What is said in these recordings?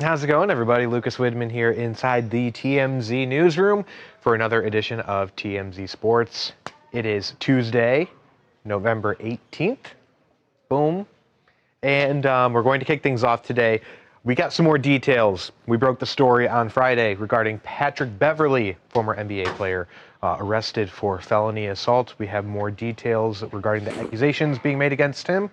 How's it going, everybody? Lucas Widman here inside the TMZ Newsroom for another edition of TMZ Sports. It is Tuesday, November 18th. Boom. And we're going to kick things off today. We got some more details. We broke the story on Friday regarding Patrick Beverley, former NBA player, arrested for felony assault. We have more details regarding the accusations being made against him.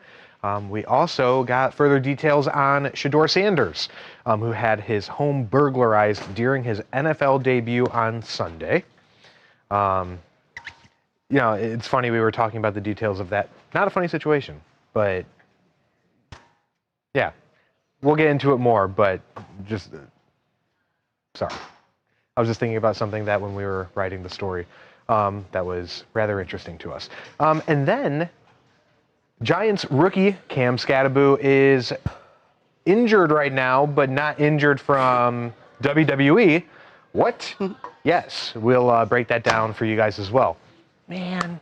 We also got further details on Shedeur Sanders, who had his home burglarized during his NFL debut on Sunday. It's funny, we were talking about the details of that. Not a funny situation, but yeah, we'll get into it more, but just, sorry. I was just thinking about something that when we were writing the story, that was rather interesting to us. And then Giants rookie Cam Skattebo is injured right now, but not injured from WWE. What? Yes, we'll break that down for you guys as well. Man,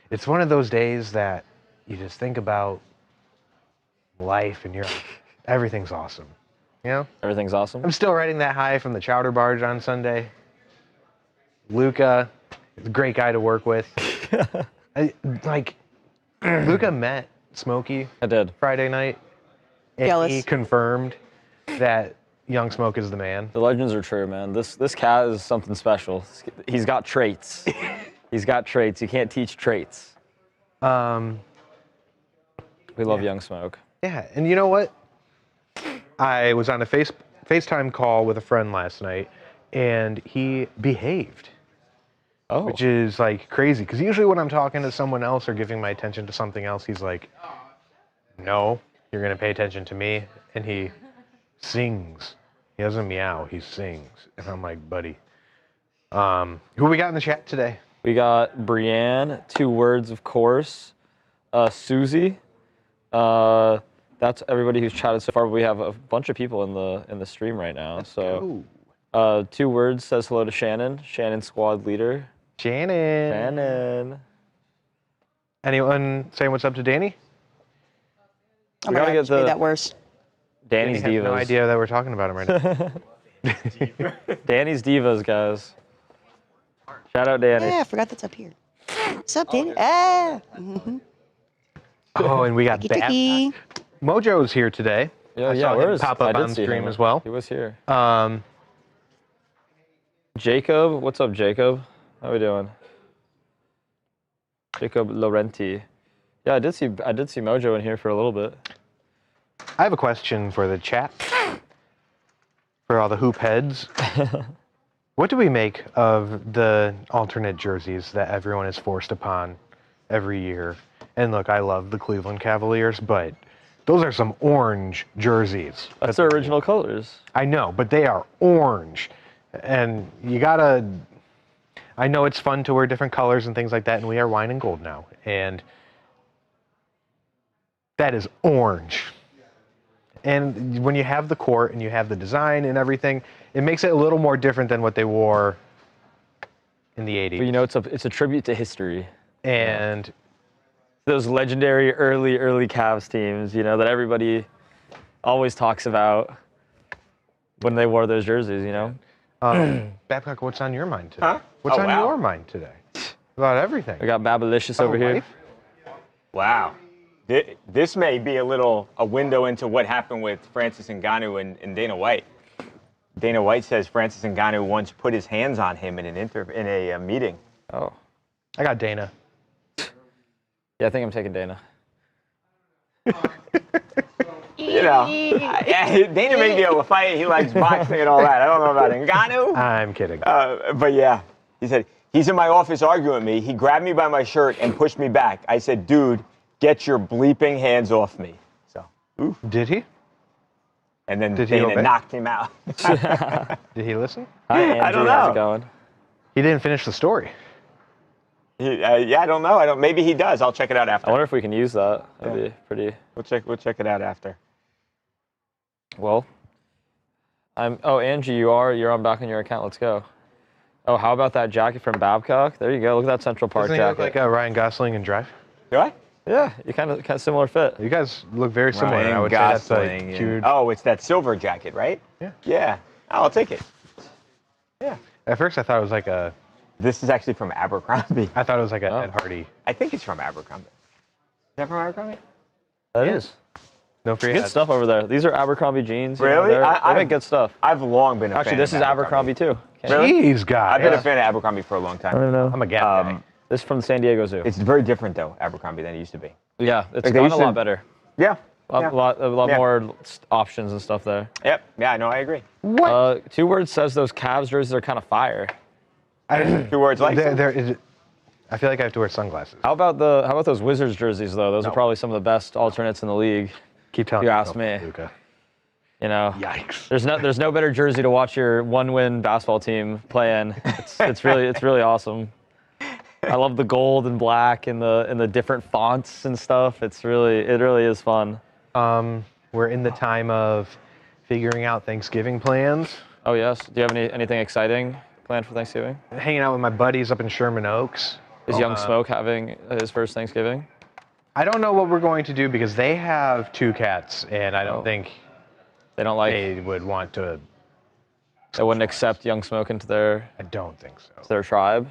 it's one of those days that you just think about life and you're like, everything's awesome. You know? Everything's awesome. I'm still riding that high from the chowder barge on Sunday. Luca, a great guy to work with. Luca met Smokey. I did. Friday night. And Jealous. he confirmed that Young Smoke is the man. The legends are true, man. This cat is something special. He's got traits. He's got traits. You can't teach traits. We love Young Smoke. Yeah, and you know what? I was on a FaceTime call with a friend last night, and he behaved. Oh. Which is like crazy, because usually when I'm talking to someone else or giving my attention to something else, he's like, no, you're going to pay attention to me. And he sings. He doesn't meow, he sings. And I'm like, buddy. Who we got in the chat today? We got Brienne, 2 words, of course. Susie. That's everybody who's chatted so far. But we have a bunch of people in the stream right now. Let's go. 2 words says hello to Shannon. Shannon, squad leader. Shannon. Anyone saying what's up to Danny? Oh my God, made that worse. Danny's Danny has Divas. no idea that we're talking about him right now. Danny's Divas, guys. Shout out Danny. Yeah, I forgot that's up here. What's up, Danny? Ah. Oh, and we got Tricky. Babcock. Mojo's here today. I saw him pop up on stream as well. He was here. Jacob, what's up, Jacob? How we doing? Jacob Laurenti. Yeah, I did see Mojo in here for a little bit. I have a question for the chat. For all the hoop heads. What do we make of the alternate jerseys that everyone is forced upon every year? And look, I love the Cleveland Cavaliers, but those are some orange jerseys. That's their original colors. I know, but they are orange. And you gotta, I know it's fun to wear different colors and things like that, and we are wine and gold now. And that is orange. And when you have the court and you have the design and everything, it makes it a little more different than what they wore in the 80s. But you know, it's a tribute to history. And those legendary early Cavs teams, you know, that everybody always talks about when they wore those jerseys, you know? Babcock, what's on your mind today? Huh? What's on your mind today? About everything. We got Babalicious over here. Wow. This may be a window into what happened with Francis Ngannou and Dana White. Dana White says Francis Ngannou once put his hands on him in a meeting. Oh. I got Dana. Yeah, I think I'm taking Dana. You know, Dana may be able to fight. He likes boxing and all that. I don't know about Ngannou. I'm kidding. But yeah, he said, he's in my office arguing with me. He grabbed me by my shirt and pushed me back. I said, dude, get your bleeping hands off me. So, oof. Did he? And then Did he Dana obey? knocked him out. Did he listen? Hi, Andrew. I don't How's know. it going? He didn't finish the story. Yeah, I don't know. Maybe he does. I'll check it out after. I wonder if we can use that. That'd be pretty. We'll check it out after. Well, Angie, you're on back on your account. Let's go. Oh, how about that jacket from Babcock? There you go. Look at that Central Park Doesn't he jacket. look like Ryan Gosling in Drive? Do I? Yeah, you kind of similar fit. You guys look very similar. Ryan I would Gosling say that's and- like cute. Oh, it's that silver jacket, right? Yeah. Yeah. Oh, I'll take it. Yeah. At first, I thought it was like a. This is actually from Abercrombie. I thought it was like a Oh. Ed Hardy. I think it's from Abercrombie. Is that from Abercrombie? That Yeah. is. Don't forget. Good stuff over there. These are Abercrombie jeans. you know, Really? they make good stuff. I've long been a fan Actually, this of is Abercrombie too. Really? Jeez, guys. I've been a fan of Abercrombie for a long I time. don't know. I'm a Gap guy. This is from the San Diego Zoo. It's very different though, Abercrombie, than it used to be. Yeah, it's Like, they gotten a used to- lot better. Yeah. A Yeah. lot Yeah. more options and stuff there. Yep. Yeah, no, I agree. What? 2 words says those Cavs jerseys are kind of fire. 2 words like there is. I feel like I have to wear sunglasses. How about those Wizards jerseys though? Those are probably some of the best alternates in the league. Keep telling You me. asked me. Luka. You know, Yikes. there's no better jersey to watch your 1-win basketball team play in. It's really awesome. I love the gold and black and the different fonts and stuff. It really is fun. We're in the time of figuring out Thanksgiving plans. Oh yes. Do you have anything exciting planned for Thanksgiving? Hanging out with my buddies up in Sherman Oaks. Is Young Smoke having his first Thanksgiving? I don't know what we're going to do because they have 2 cats, and I don't think They don't like. they would want to. They wouldn't accept Young Smoke into their I don't think so. tribe.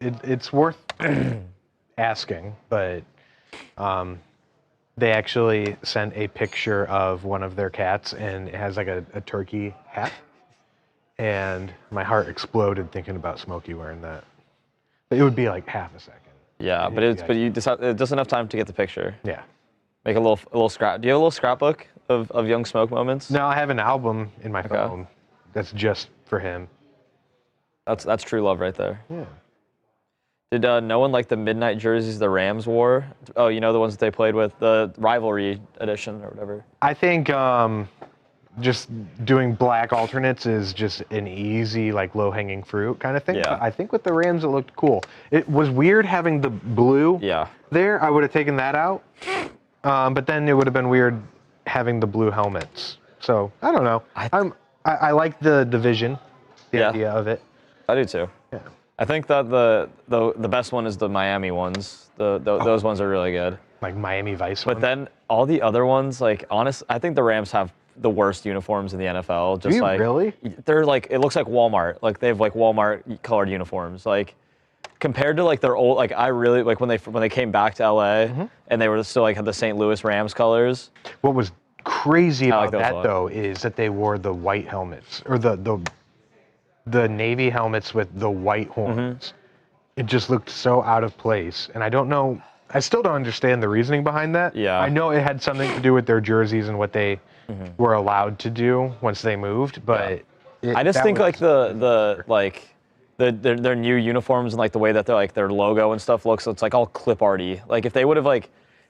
It's worth asking, but they actually sent a picture of one of their cats, and it has like a turkey hat, and my heart exploded thinking about Smokey wearing that. But it would be like half a second. Yeah, but you just have just enough time to get the picture. Yeah. Make a little scrap. Do you have a little scrapbook of Young Smoke moments? No, I have an album in my phone that's just for him. That's true love right there. Yeah. Did no one like the midnight jerseys the Rams wore? Oh, you know the ones that they played with, the rivalry edition or whatever. I think just doing black alternates is just an easy, like low-hanging fruit kind of thing. Yeah. But I think with the Rams it looked cool. It was weird having the blue Yeah. there. I would have taken that out. But then it would have been weird having the blue helmets. So I don't know. I like the division, the idea of it. I do too. Yeah. I think that the best one is the Miami ones. Those ones are really good. Like Miami Vice. But then all the other ones, like I think the Rams have the worst uniforms in the NFL. Just you like really? They're like, it looks like Walmart. Like they have like Walmart colored uniforms. Like compared to like their old, like I really like when they came back to LA and they were still like had the St. Louis Rams colors. What was crazy I like about those a that lot. though is that they wore the white helmets or the navy helmets with the white horns. It just looked so out of place, and I don't know. I still don't understand the reasoning behind that. Yeah. I know it had something to do with their jerseys and what they were allowed to do once they moved, but I just think like their new uniforms and like the way that their logo and stuff looks, it's like all clip arty. Like if they would have like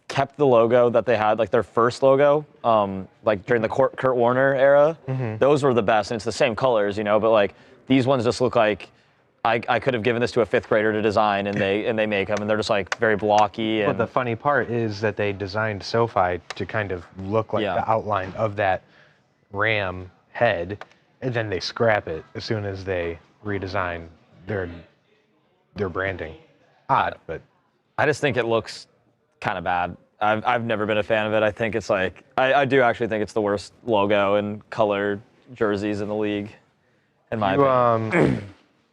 kept the logo that they had, like their first logo, like during the Kurt Warner era, those were the best, and it's the same colors, you know. But like these ones just look like I could have given this to a 5th grader to design, and they make them, and they're just like very blocky. But And the funny part is that they designed SoFi to kind of look like the outline of that ram head, and then they scrap it as soon as they redesign their branding. Odd, but I just think it looks kind of bad. I've never been a fan of it. I think it's like I do actually think it's the worst logo and color jerseys in the league, in my opinion.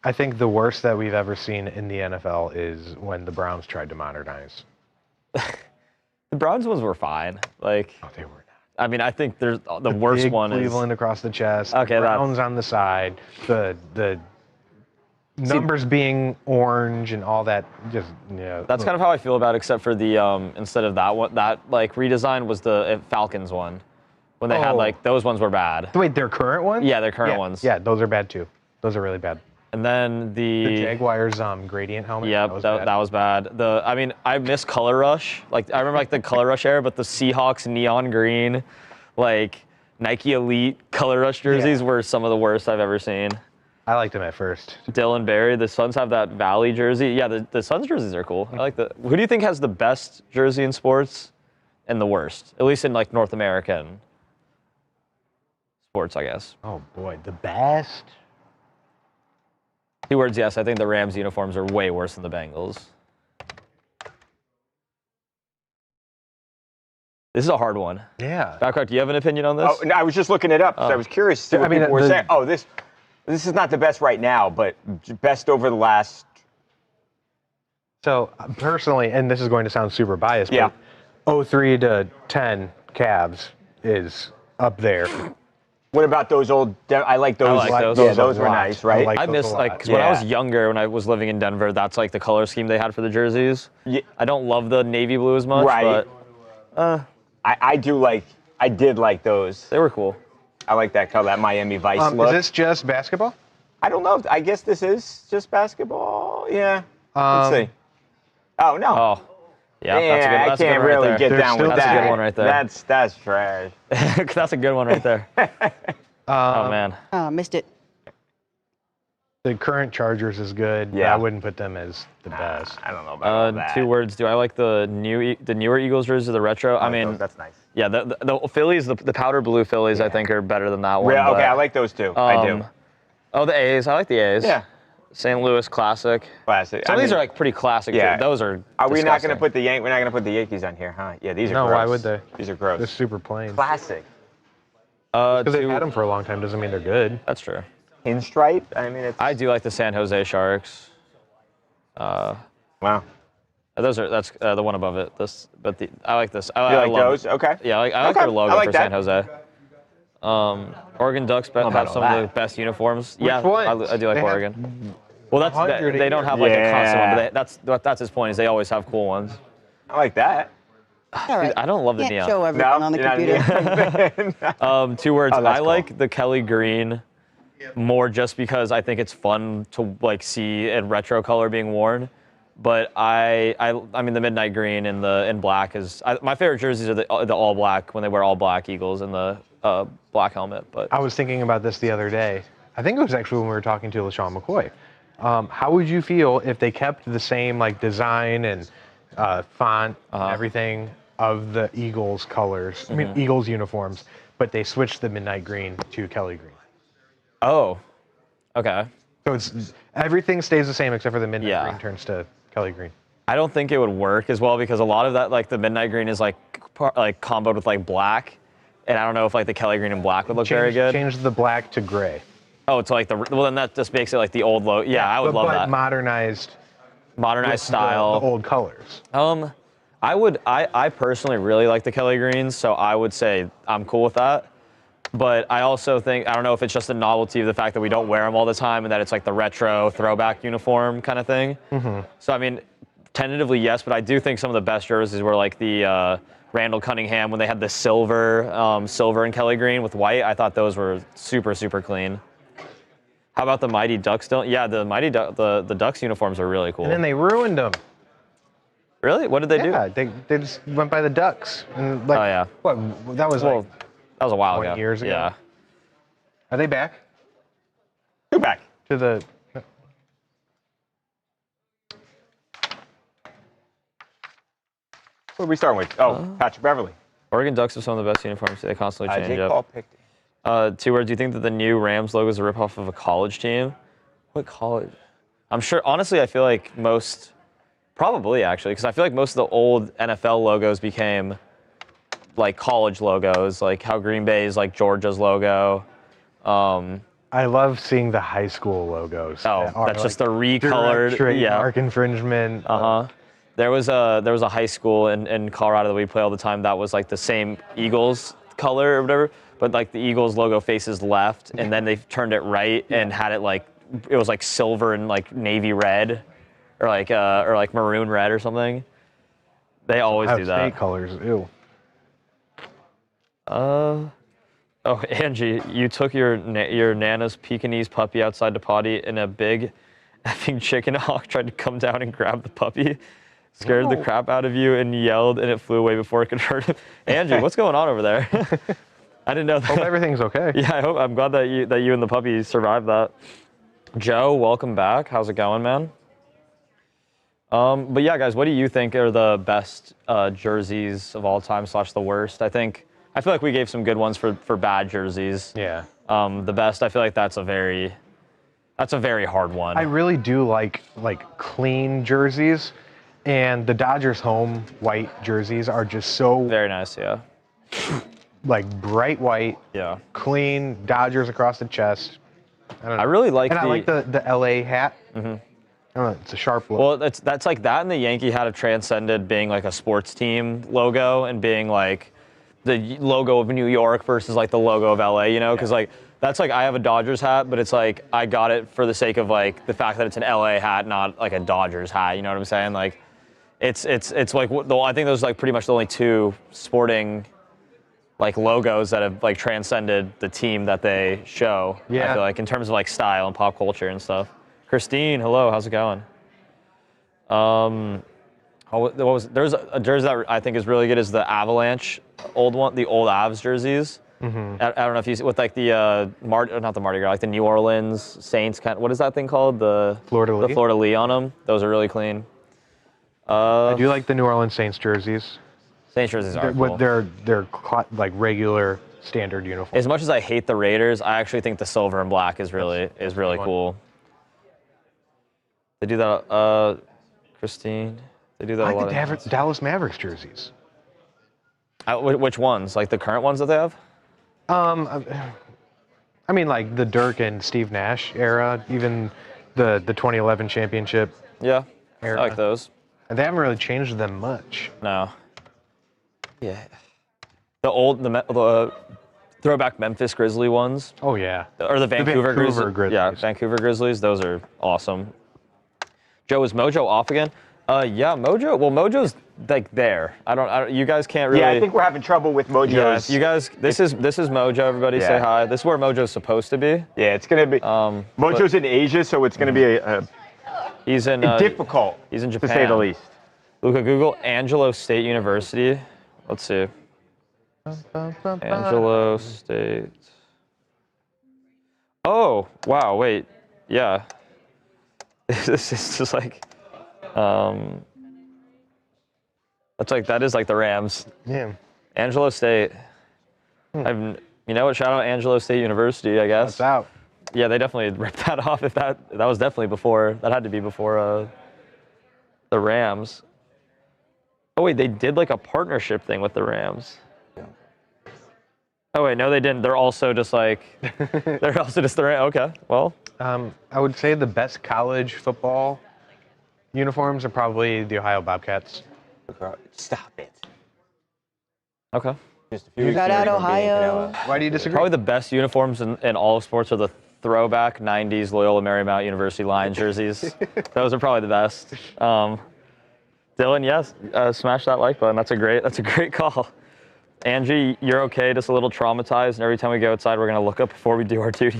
I think the worst that we've ever seen in the NFL is when the Browns tried to modernize. The Browns ones were fine. Like, Oh, they were not. I mean, I think there's the worst Big one Cleveland across the chest. Okay, the that's- Browns on the side. The numbers being orange and all that. Just yeah. That's kind of how I feel about it, except for the instead of that one, that like redesign was the Falcons one, when they had like those ones were bad. Wait, their current ones? Yeah, their current ones. Yeah, those are bad too. Those are really bad. And then The Jaguars gradient helmet. Yeah, that was bad. I mean, I miss Color Rush. Like, I remember like the Color Rush era, but the Seahawks neon green, like Nike Elite Color Rush jerseys were some of the worst I've ever seen. I liked them at first. Dylan Berry, the Suns have that Valley jersey. Yeah, the Suns jerseys are cool. I like the. Who do you think has the best jersey in sports, and the worst? At least in like North American sports, I guess. Oh boy, the best. 2 words, yes. I think the Rams uniforms are way worse than the Bengals. This is a hard one. Yeah. Babcock, do you have an opinion on this? Oh, no, I was just looking it up because I was curious to see what people were saying. Oh, this is not the best right now, but best over the last. So personally, and this is going to sound super biased, Yeah. but 03 to 10 Cavs is up there. What about those old? I like those. I like those. Yeah, those were nice, right? I like I those miss a like lot. because when I was younger, when I was living in Denver, that's like the color scheme they had for the jerseys. Yeah. I don't love the navy blue as much, Right. but I did like those. they were cool. I like that color, that Miami Vice look. Is this just basketball? I don't know. I guess this is just basketball. Yeah. Let's see. Oh no. Oh, yeah, that's a good. I That's a can't good one really right get there. down with That's that. a good one right there. That's trash. That's a good one right there. Oh man. Oh, missed it. The current Chargers is good. Yeah. I wouldn't put them as the best. I don't know about all that. 2 words. Do I like the newer Eagles jersey, the retro? I mean, that's nice. yeah, the Phillies, the powder blue Phillies, I think are better than that one. Yeah, okay, but, I like those too. I do. Oh, the A's. I like the A's. Yeah. St. Louis classic. Classic. Some of these are like pretty classic. Yeah. Those are. Are we not going to disgusting. put the We're not going to put the Yankees on here, huh? Yeah, these are No, gross. why would they? These are gross. They're super plain. Classic. Because they've had them for a long time doesn't mean they're good. That's true. Pinstripe. I mean, it's. I do like the San Jose Sharks. Wow. That's the one above it. I like this. You I like love those? it. Okay. Yeah, I like Okay, their logo I like for that. San Jose. Oregon Ducks about have all some of that. the best uniforms. Which yeah, ones? I do like They have Oregon. Well, that's 100 a they don't year. have like a constant one, Yeah. but that's his point. Is they always have cool ones. I like that. All right. I don't love the Can't neon. show everything on the you're computer. not- 2 words. Oh, that's I like the Kelly green more just because I think it's fun to like see a retro color being worn. But I mean the midnight green and the black is my favorite jerseys are the all black when they wear all black Eagles and the black helmet. But I was thinking about this the other day. I think it was actually when we were talking to LaShawn McCoy. How would you feel if they kept the same like design and font and everything of the Eagles colors? I mean Eagles uniforms, but they switched the midnight green to Kelly green. oh, okay. So it's everything stays the same except for the midnight Yeah. green turns to Kelly green. I don't think it would work as well because a lot of that, like the midnight green, is like comboed with like black, and I don't know if like the Kelly green and black would look very good. Change the black to gray. Oh, to like well then that just makes it like the old logo. Yeah, I would love but that. Modernized Modernized the old colors. I personally really like the Kelly greens, so I would say I'm cool with that. But I also think, I don't know if it's just a novelty of the fact that we don't wear them all the time and that it's like the retro throwback uniform kind of thing. So, I mean, tentatively, yes, but I do think some of the best jerseys were like the Randall Cunningham when they had the silver and Kelly green with white. I thought those were super, super clean. How about the Mighty Ducks? Yeah, the Ducks uniforms are really cool. And then they ruined them. Really? What did they do? Yeah, they just went by the Ducks. And like, Oh, yeah. What, that was Well, like that was a while 20 ago. years ago. Yeah. Are they back Go back. to the? What are we starting with? Oh, Patrick Beverly. Oregon Ducks have some of the best uniforms. They constantly change Jake up. Paul picked it. 2 words. Do you think that the new Rams logo is a ripoff of a college team? What college? I'm sure. Honestly, I feel like most, probably actually, because I feel like most of the old NFL logos became like college logos, like how Green Bay is like Georgia's logo. I love seeing the high school logos. Oh, that are, that's just like, the recolored. direct trademark Yeah. infringement. There was a high school in Colorado that we play all the time that was like the same Eagles color or whatever, but like the Eagles logo faces left, and then they turned it right and had it like it was like silver and like navy red, or like maroon red or something. They always do that. State colors. Ew. Oh, Angie, you took your Nana's Pekingese puppy outside to potty, and a big effing chicken hawk tried to come down and grab the puppy. Scared the crap out of you and yelled, and it flew away before it could hurt him. Angie, what's going on over there? I didn't know that. Hope everything's okay. Yeah, I'm glad that you and the puppy survived that. Joe, welcome back. How's it going, man? But yeah, guys, what do you think are the best jerseys of all time / the worst? I feel like we gave some good ones for bad jerseys. Yeah. The best, I feel like that's a very hard one. I really do like clean jerseys, And the Dodgers home white jerseys are just so Very nice, yeah. like bright white, Yeah. clean, Dodgers across the chest. I don't know. I really like and I like the LA hat. I don't know, it's a sharp look. Well, that's like that, and the Yankee hat have transcended being like a sports team logo and being like the logo of New York versus like the logo of LA, you know? Because like that's like I have a Dodgers hat, but it's like I got it for the sake of like the fact that it's an LA hat, not like a Dodgers hat. You know what I'm saying? Like it's like I think those are like pretty much the only two sporting like logos that have like transcended the team that they show. Yeah. I feel like in terms of like style and pop culture and stuff. Christine, hello, how's it going? There's a jersey that I think is really good is the Avalanche old one, the old Avs jerseys. I don't know if you see with like the not the Mardi Gras, like the New Orleans Saints kind. What is that thing called? The Fleur de Lis on them. Those are really clean. I do like the New Orleans Saints jerseys. Saints jerseys are cool. They're like regular standard uniform. As much as I hate the Raiders, I actually think the silver and black is really cool. They do that, Christine. They do that I a lot. like the Dallas Mavericks jerseys. Which ones? Like the current ones that they have? I mean, like the Dirk and Steve Nash era, even the 2011 championship. Yeah, era. I like those. And they haven't really changed them much. No. Yeah. The throwback Memphis Grizzly ones. Oh yeah. Or the Vancouver Grizzlies. Yeah, Vancouver Grizzlies. Those are awesome. Joe, is Mojo off again? Yeah, Mojo. Well, Mojo's like there. I don't. You guys can't really. Yeah, I think we're having trouble with Mojo's. Yeah, you guys. This is Mojo. Everybody say hi. This is where Mojo's supposed to be. Yeah, it's gonna be. Mojo's in Asia, so it's gonna be he's in difficult. He's in Japan, to say the least. Luca, Google Angelo State University. Let's see. Angelo State. Oh wow! Wait. Yeah. This is just like. That's like that is like the Rams. Yeah. Angelo State. You know what? Shout out Angelo State University, I guess. That's out. Yeah, they definitely ripped that off. If that was definitely before. That had to be before the Rams. Oh wait, they did like a partnership thing with the Rams. Oh wait, no, they didn't. They're also just like they're also just the Rams. Okay, well. I would say the best college football uniforms are probably the Ohio Bobcats. Stop it. Okay. Just a few weeks Shout ago, out you're gonna be in Ohio. Canelo. Why do you disagree? Probably the best uniforms in all of sports are the throwback 90s Loyola Marymount University Lions jerseys. Those are probably the best. Dylan, yes, smash that like button. That's a great call. Angie, you're okay, just a little traumatized, and every time we go outside, we're gonna look up before we do our duty.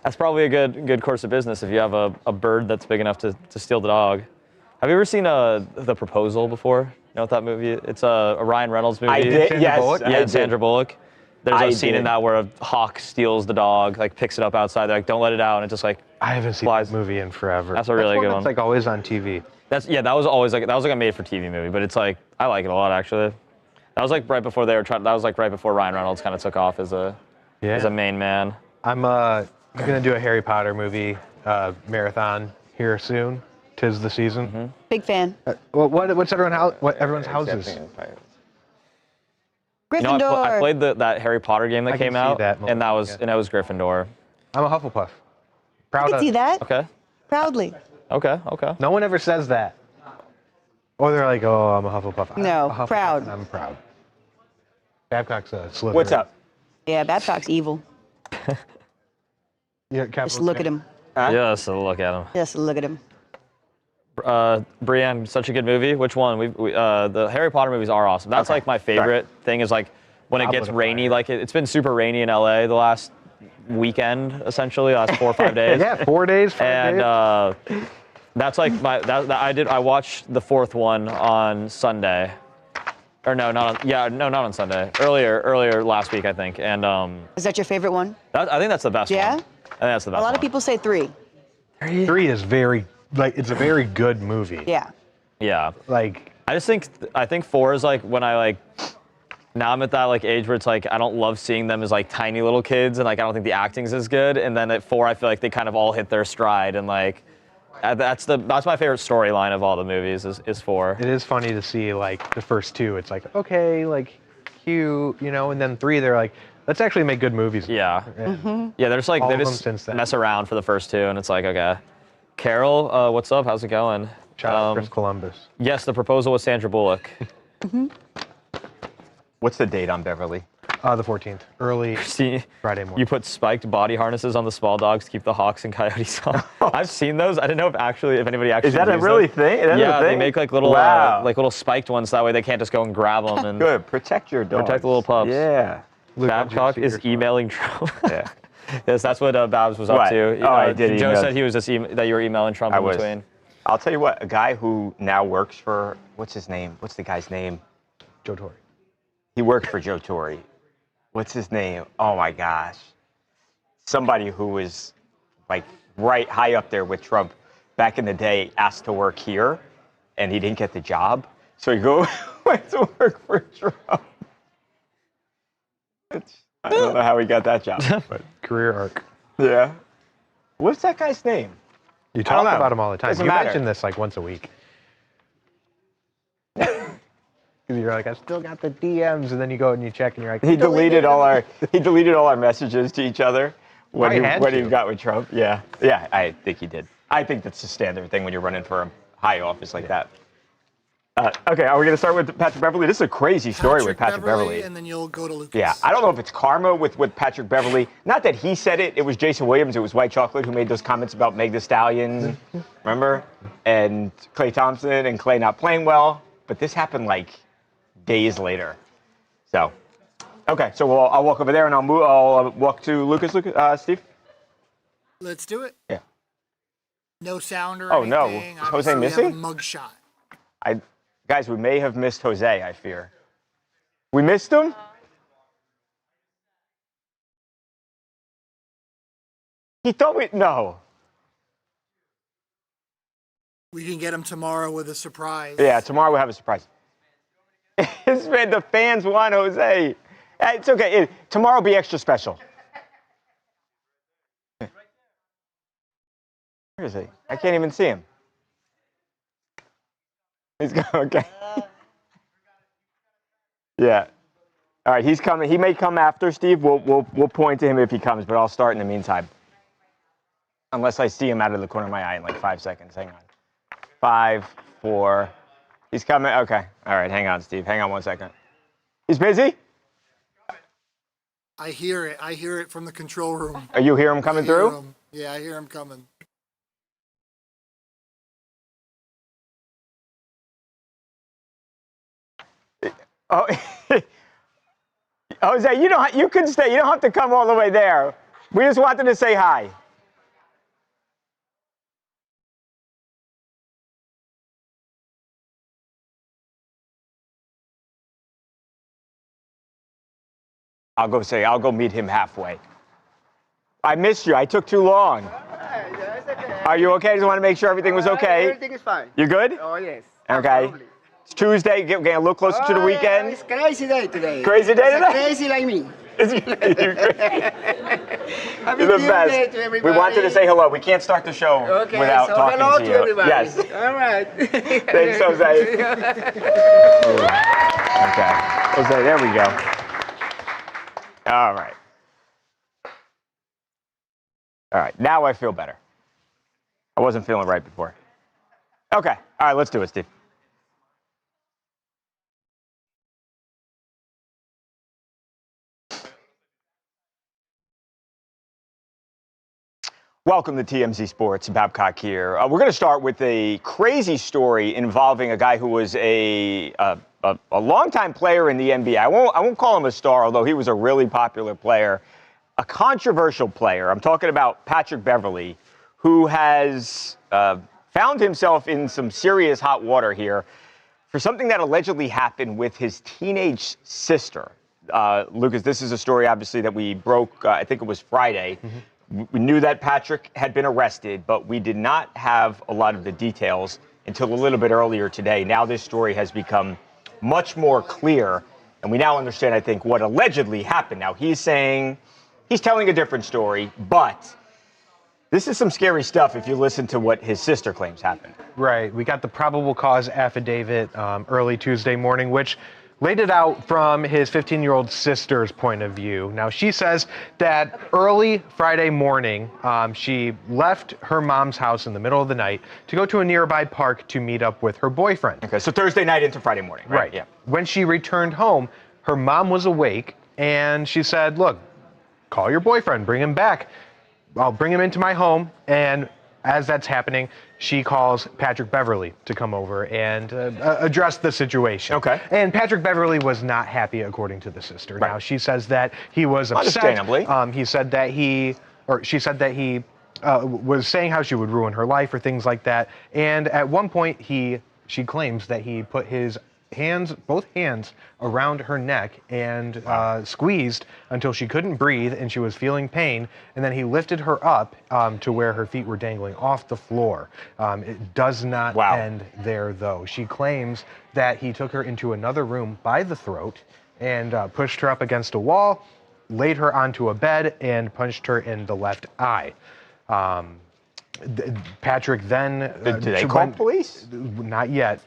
That's probably a good course of business if you have a bird that's big enough to steal the dog. Have you ever seen The Proposal before? You know what that movie? It's a Ryan Reynolds movie. I did, yes. Bullock? Yeah, Sandra Bullock. There's a scene did. in that where a hawk steals the dog, like picks it up outside. They're like, don't let it out, and it just like I haven't seen flies. that movie in forever. That's a really good one. It's like always on TV. that was like a made-for-TV movie, but it's like I like it a lot actually. That was like right before they were trying. That was like right before Ryan Reynolds kind of took off as a main man. I'm gonna do a Harry Potter movie marathon here soon. 'Tis the season. Big fan. What's everyone's houses? You know, Gryffindor. I played that Harry Potter game that I can came see out, that and that was Gryffindor. I'm a Hufflepuff. I Proud can of. see that. Okay. Proudly. Okay. No one ever says that. Or they're like, oh, I'm a Hufflepuff. No, I'm a Hufflepuff, proud. and I'm proud. Babcock's a Slytherin. What's up? Yeah, Babcock's evil. Yeah, Just look at him. Yes, look at him. Just look at him. Brienne, such a good movie. Which one? The Harry Potter movies are awesome. That's like my favorite thing is like when it gets rainy. Like it's been super rainy in LA the last weekend, essentially, last 4 or 5 days. Yeah, 4 days, 5 days. And that's like I watched the fourth one on Sunday. Or no, not on Sunday. Earlier last week, I think. And Is that your favorite one? I think that's the best Yeah? one. I think that's the best A lot one. of people say 3. 3 is it's a very good movie. Yeah. Yeah. Like, I think 4 is like when now I'm at that like age where it's like I don't love seeing them as like tiny little kids and like I don't think the acting's as good. And then at 4 I feel like they kind of all hit their stride and like That's my favorite storyline of all the movies is 4. It is funny to see like the first 2. It's like okay, like cute, you know, and then 3 they're like, let's actually make good movies. Yeah. And Yeah, there's like all they of them just since then. mess around for the first 2, and it's like okay. Carol, what's up? How's it going? Shout out Chris Columbus. Yes, the proposal was Sandra Bullock. What's the date on Beverly? The 14th, early See, Friday morning. you put spiked body harnesses on the small dogs to keep the hawks and coyotes off. I've seen those. I didn't know if anybody actually. Is that a used really them. thing? Is that Yeah, a thing? they make like little little spiked ones. That way they can't just go and grab them. And Good. Protect your dogs. Protect the little pups. Yeah. Babcock is emailing Trump. Yeah. Yes, that's what Babs was up What? to. Oh, I did Joe email. said he was just that you were emailing Trump in between. I'll tell you what. A guy who now works for what's his name? What's the guy's name? Joe Torre. He worked for Joe Torre. What's his name? Oh my gosh. Somebody who was like right high up there with Trump back in the day asked to work here and he didn't get the job. So he went to work for Trump. I don't know how he got that job. But Career arc. yeah. What's that guy's name? You I talk don't know. about him all the time. Doesn't You matter. mention this like once a week. Because you're like, I still got the DMs, and then you go and you check, and you're like, He deleted all our messages to each other when Probably had he to. got with Trump. Yeah. Yeah, I think he did. I think that's the standard thing when you're running for a high office like that. Okay, are we going to start with Patrick Beverly? This is a crazy story with Patrick Beverly. And then you'll go to Lucas. Yeah, I don't know if it's karma with Patrick Beverly. Not that he said it. It was Jason Williams. It was White Chocolate who made those comments about Meg Thee Stallion. Remember? And Klay Thompson and Klay not playing well. But this happened like days later. So, okay. So I'll walk over there and I'll walk to Lucas. Steve? Let's do it. Yeah. No sound or Oh, no. anything. Is Jose Obviously, we have missing? a mugshot. Guys, we may have missed Jose, I fear. We missed him? He thought no. We can get him tomorrow with a surprise. Yeah, tomorrow we'll have a surprise. The fans want Jose. It's okay. Tomorrow will be extra special. Where is he? I can't even see him. He's going, okay. Yeah. All right, he's coming. He may come after Steve. We'll point to him if he comes, but I'll start in the meantime. Unless I see him out of the corner of my eye in like 5 seconds. Hang on. 5, 4. He's coming. Okay. All right, hang on, Steve. Hang on 1 second. He's busy? I hear it. I hear it from the control room. Are you hear him coming I hear through? him. Yeah, I hear him coming. Oh, Jose, you can stay. You don't have to come all the way there. We just wanted to say hi. I'll go meet him halfway. I missed you. I took too long. It's okay. Are you okay? Just want to make sure everything was okay. Everything is fine. You good? Oh, yes. Okay. Absolutely. It's Tuesday, getting a little closer to the Oh, yeah, weekend. it's crazy day today. Crazy day It's today? Crazy like me. Happy You're the Tuesday best. to We everybody. wanted to say hello. We can't start the show Okay, without so talking hello to you. everybody. Yes. All right. Thanks, Jose. Okay. Jose, there we go. All right. All right. Now I feel better. I wasn't feeling right before. Okay. All right. Let's do it, Steve. Welcome to TMZ Sports. Babcock here. We're going to start with a crazy story involving a guy who was a longtime player in the NBA. I won't call him a star, although he was a really popular player, a controversial player. I'm talking about Patrick Beverly, who has found himself in some serious hot water here for something that allegedly happened with his teenage sister. Lucas, this is a story, obviously, that we broke, I think it was Friday. Mm-hmm. We knew that Patrick had been arrested, but we did not have a lot of the details until a little bit earlier today. Now this story has become much more clear, and we now understand, I think, what allegedly happened. Now he's telling a different story, but This is some scary stuff if you listen to what his sister claims happened. Right. We got the probable cause affidavit early Tuesday morning, which laid it out from his 15-year-old sister's point of view. Now, she says that early Friday morning, she left her mom's house in the middle of the night to go to a nearby park to meet up with her boyfriend. Okay, so Thursday night into Friday morning, right? Right. Yeah. When she returned home, her mom was awake, and she said, look, call your boyfriend, bring him back. I'll bring him into my home, and as that's happening, she calls Patrick Beverly to come over and address the situation. Okay. And Patrick Beverly was not happy, according to the sister. Right. Now, she says that he was upset. Understandably. She said that he was saying how she would ruin her life or things like that. And at one point, she claims that he put his both hands around her neck and squeezed until she couldn't breathe and she was feeling pain. And then he lifted her up to where her feet were dangling off the floor. It does not end there, though. She claims that he took her into another room by the throat and pushed her up against a wall, laid her onto a bed, and punched her in the left eye. Patrick then... Did they call police? Not yet.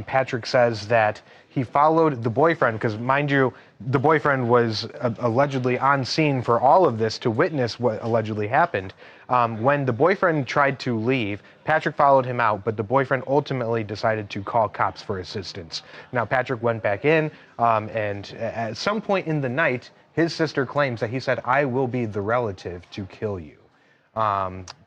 Patrick says that he followed the boyfriend, because mind you, the boyfriend was allegedly on scene for all of this to witness what allegedly happened. When the boyfriend tried to leave, Patrick followed him out, but the boyfriend ultimately decided to call cops for assistance. Now, Patrick went back in, and at some point in the night, his sister claims that he said, "I will be the relative to kill you."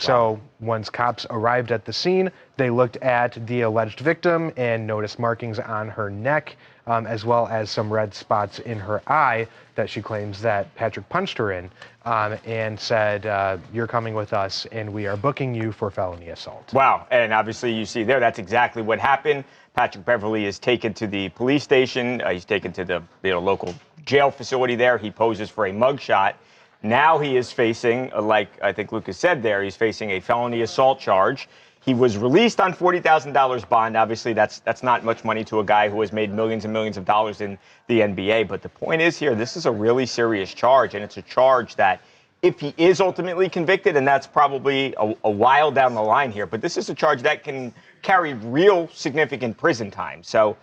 So once cops arrived at the scene, they looked at the alleged victim and noticed markings on her neck, as well as some red spots in her eye that she claims that Patrick punched her in, and said, "You're coming with us, and we are booking you for felony assault." Wow, and obviously you see there, that's exactly what happened. Patrick Beverly is taken to the police station. He's taken to the local jail facility there. He poses for a mugshot. Now he is facing, like I think Lucas said there, he's facing a felony assault charge. He was released on $40,000 bond. Obviously, that's not much money to a guy who has made millions and millions of dollars in the NBA. But the point is here, this is a really serious charge, and it's a charge that if he is ultimately convicted, and that's probably a while down the line here, but this is a charge that can carry real significant prison time. So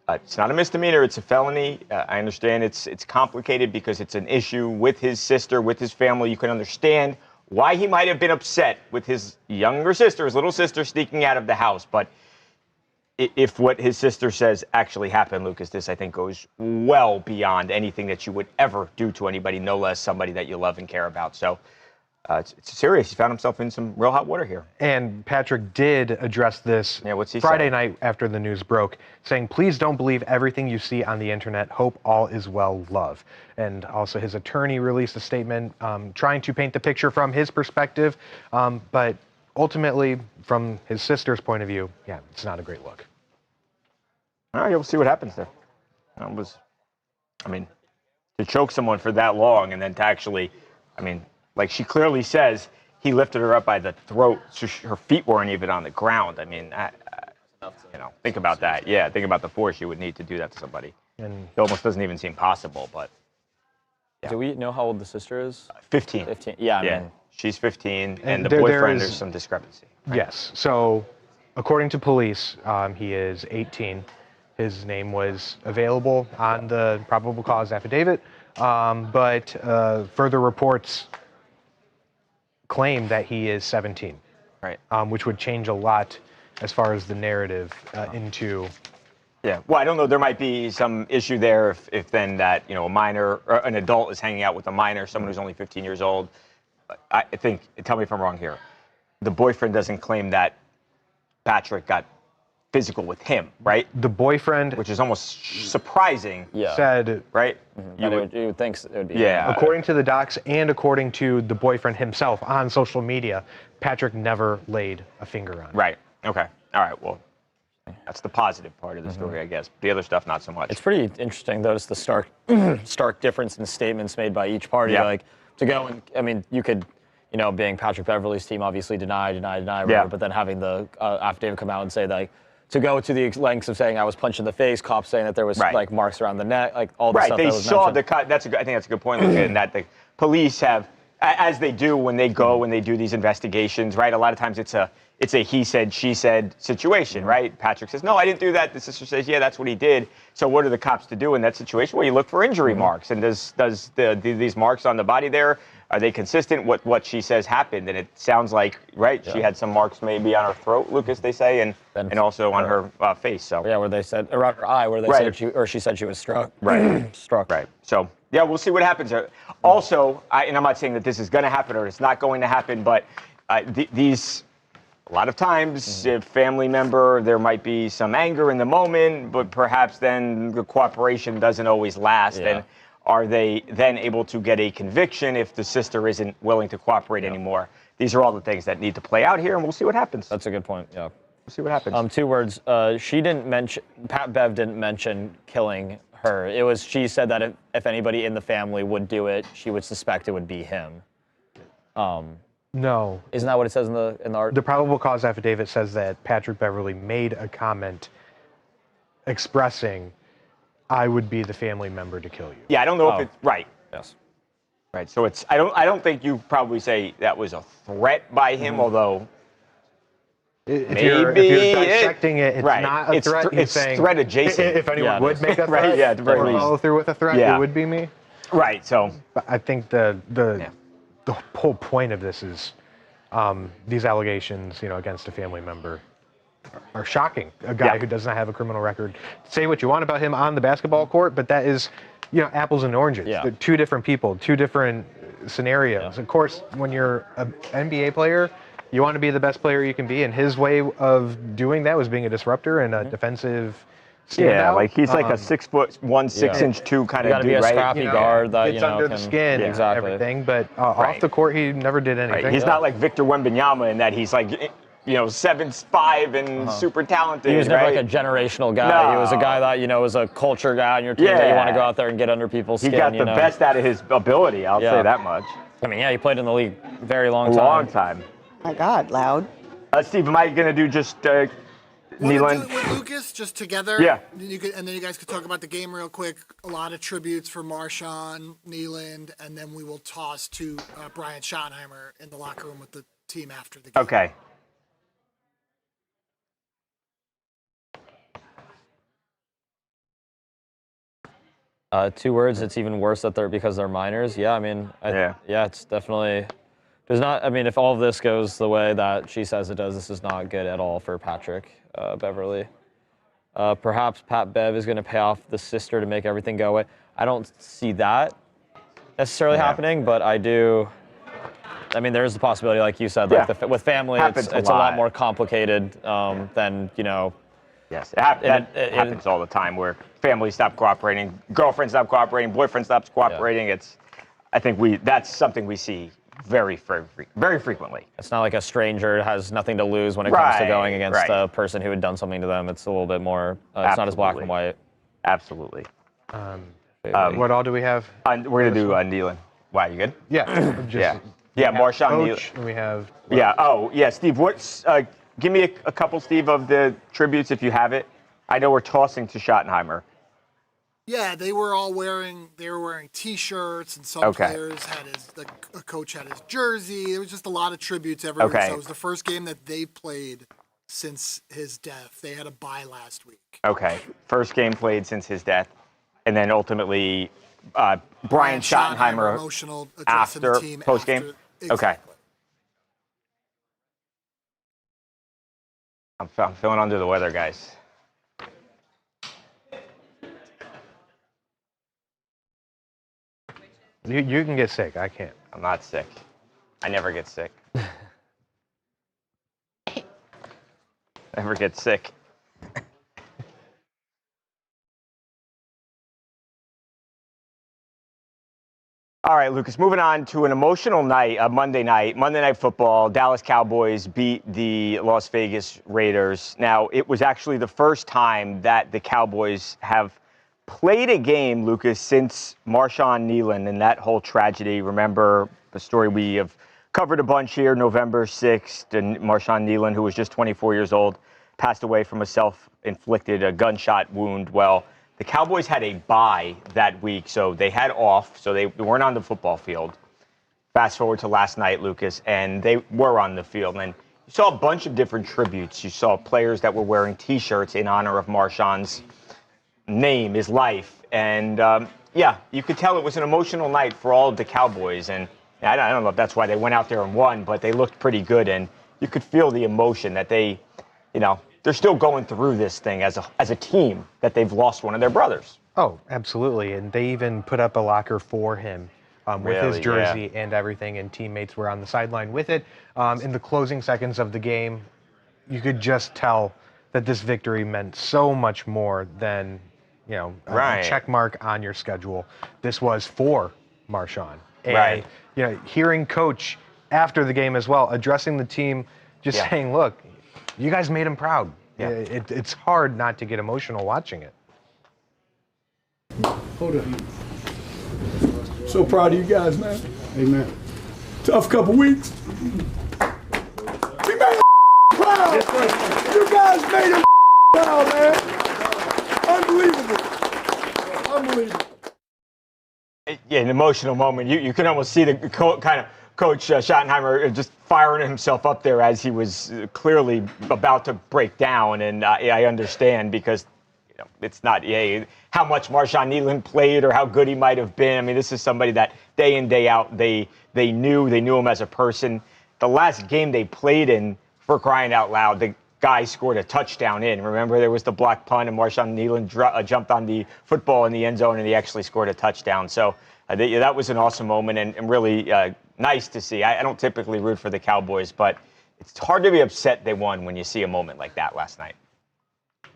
it's not a misdemeanor, it's a felony. I understand it's complicated because it's an issue with his sister, with his family. You can understand why he might have been upset with his younger sister, his little sister, sneaking out of the house. But if what his sister says actually happened, Lucas, this, I think, goes well beyond anything that you would ever do to anybody, no less somebody that you love and care about. So it's serious. He found himself in some real hot water here. And Patrick did address this Friday night after the news broke, saying, "Please don't believe everything you see on the internet. Hope all is well, love." And also his attorney released a statement trying to paint the picture from his perspective. But ultimately, from his sister's point of view, yeah, it's not a great look. All right, we'll see what happens there. To choke someone for that long and then to actually, like she clearly says, he lifted her up by the throat, so her feet weren't even on the ground. Think about that. Yeah, think about the force you would need to do that to somebody. And it almost doesn't even seem possible, but. Yeah. Do we know how old the sister is? 15. 15, yeah. She's 15, and the there boyfriend, is there's some discrepancy. Right? Yes, so according to police, he is 18. His name was available on the probable cause affidavit, but further reports claim that he is 17, right? Which would change a lot as far as the narrative into. Yeah, well, I don't know. There might be some issue there if then that, a minor or an adult is hanging out with a minor, someone who's only 15 years old. I think, tell me if I'm wrong here, the boyfriend doesn't claim that Patrick got physical with him, right? The boyfriend, which is almost surprising, said, right? Mm-hmm. You would think it would be. Yeah. According to the docs and according to the boyfriend himself on social media, Patrick never laid a finger on. Right. Okay. All right. Well, that's the positive part of the story, I guess. The other stuff, not so much. It's pretty interesting, though, just the stark difference in statements made by each party. Yeah. Like, to go and, you could, being Patrick Beverly's team, obviously deny, whatever, but then having the affidavit come out and say, like, to go to the lengths of saying I was punched in the face, cops saying that there was, like, marks around the neck, like, all the stuff that was mentioned. Right, they saw I think that's a good point, Luca, in that the police have as they do when they go and they do these investigations, right? A lot of times it's a he said, she said situation, right? Patrick says, no, I didn't do that. The sister says, yeah, that's what he did. So what are the cops to do in that situation? Well, you look for injury marks. And does these marks on the body there, are they consistent with what she says happened? And it sounds like, right, she had some marks maybe on her throat, Lucas, they say, and also on her face. So yeah, where they said around her eye, where they said she said she was struck. Right. Struck. Right. So, yeah, we'll see what happens. Also, and I'm not saying that this is going to happen or it's not going to happen, but these, a lot of times, if family member, there might be some anger in the moment, but perhaps then the cooperation doesn't always last. Yeah. And are they then able to get a conviction if the sister isn't willing to cooperate anymore? These are all the things that need to play out here, and we'll see what happens. That's a good point. Yeah. We'll see what happens. 2 words. She didn't mention. Pat Bev didn't mention killing her. It was. She said that if anybody in the family would do it, she would suspect it would be him. No. Isn't that what it says in the art? The probable cause affidavit says that Patrick Beverly made a comment expressing, I would be the family member to kill you. Yeah, I don't know if it's right. Yes. Right. So it's. I don't think you probably say that was a threat by him, although. If you're dissecting it's not a threat. It's saying, threat adjacent. If anyone would make a threat or follow through with a threat, it would be me. Right. So But I think the whole point of this is these allegations, against a family member are shocking. A guy who does not have a criminal record. Say what you want about him on the basketball court, but that is, apples and oranges. Yeah. They're two different people, two different scenarios. Of course, when you're an NBA player, you want to be the best player you can be, and his way of doing that was being a disruptor and a defensive standout. Yeah, like he's like a 6'1", 6'2" kind You of gotta dude, be a right? scrappy guard that gets under the skin and everything, but off the court he never did anything. Right. He's not like Victor Wembanyama in that he's like 7'5" and super talented. He was never like a generational guy. No. He was a guy that was a culture guy on your team that you want to go out there and get under people's skin. He got the best out of his ability. I'll say that much. I mean, he played in the league very long time. My God, loud. Steve, am I gonna do just Want to do Nealon? it with Lucas just together? Yeah. And then you guys could talk about the game real quick. A lot of tributes for Marshawn, Nealand, and then we will toss to Brian Schottenheimer in the locker room with the team after the game. Okay. Two words. It's even worse that because they're minors. Yeah, I mean, it's definitely. There's not. I mean, if all of this goes the way that she says it does, this is not good at all for Patrick Beverly. Perhaps Pat Bev is going to pay off the sister to make everything go away. I don't see that necessarily happening, but I do. I mean, there is the possibility, like you said, like with family, it's a lot more complicated than Yes, it happens all the time where families stop cooperating, girlfriend stops cooperating, boyfriend stops cooperating. I think that's something we see very frequently. It's not like a stranger has nothing to lose when it comes to going against a person who had done something to them. It's a little bit more. It's not as black and white. Absolutely. What all do we have? We're gonna do Nealon. Wow, you good? Yeah. Marshawn Coach, Nealon. We have. Steve. What's? Give me a couple, Steve, of the tributes if you have it. I know we're tossing to Schottenheimer. Yeah, they were all wearing T-shirts, and some players had a coach had his jersey. There was just a lot of tributes everywhere. So it was the first game that they played since his death. They had a bye last week. Okay, first game played since his death, and then ultimately Brian Schottenheimer emotional after the team post game. Exactly. Okay. I'm feeling under the weather, guys. You can get sick. I can't. I'm not sick. I never get sick. Never get sick. All right, Lucas, moving on to an emotional night, Monday Night Football. Dallas Cowboys beat the Las Vegas Raiders. Now, it was actually the first time that the Cowboys have played a game, Lucas, since Marshawn Nealon and that whole tragedy. Remember the story we have covered a bunch here, November 6th, and Marshawn Nealon, who was just 24 years old, passed away from a self-inflicted gunshot wound. Well, the Cowboys had a bye that week, so they had off, so they weren't on the football field. fast forward to last night, Lucas, and they were on the field. And you saw a bunch of different tributes. You saw players that were wearing T-shirts in honor of Marshawn's name, his life. And, yeah, you could tell it was an emotional night for all of the Cowboys. And I don't know if that's why they went out there and won, but they looked pretty good. And you could feel the emotion that they, they're still going through this thing as a team, that they've lost one of their brothers. Oh, absolutely. And they even put up a locker for him with his jersey and everything, and teammates were on the sideline with it. In the closing seconds of the game, you could just tell that this victory meant so much more than, a check mark on your schedule. This was for Marshawn. And, hearing Coach after the game as well, addressing the team, just saying, look, you guys made him proud. Yeah. It's hard not to get emotional watching it. Hold up. So proud of you guys, man. Amen. Tough couple weeks. We made him proud. You guys made him proud, man. Unbelievable. Unbelievable. Yeah, an emotional moment. You can almost see the kind of Coach Schottenheimer just firing himself up there as he was clearly about to break down. And I understand, because it's not how much Marshawn Nealon played or how good he might have been. I mean, this is somebody that day in, day out, they knew him as a person. The last game they played in, for crying out loud, the guy scored a touchdown in. Remember, there was the block punt, and Marshawn Nealon jumped on the football in the end zone, and he actually scored a touchdown. So that was an awesome moment, and really nice to see. I don't typically root for the Cowboys, but it's hard to be upset they won when you see a moment like that last night. Is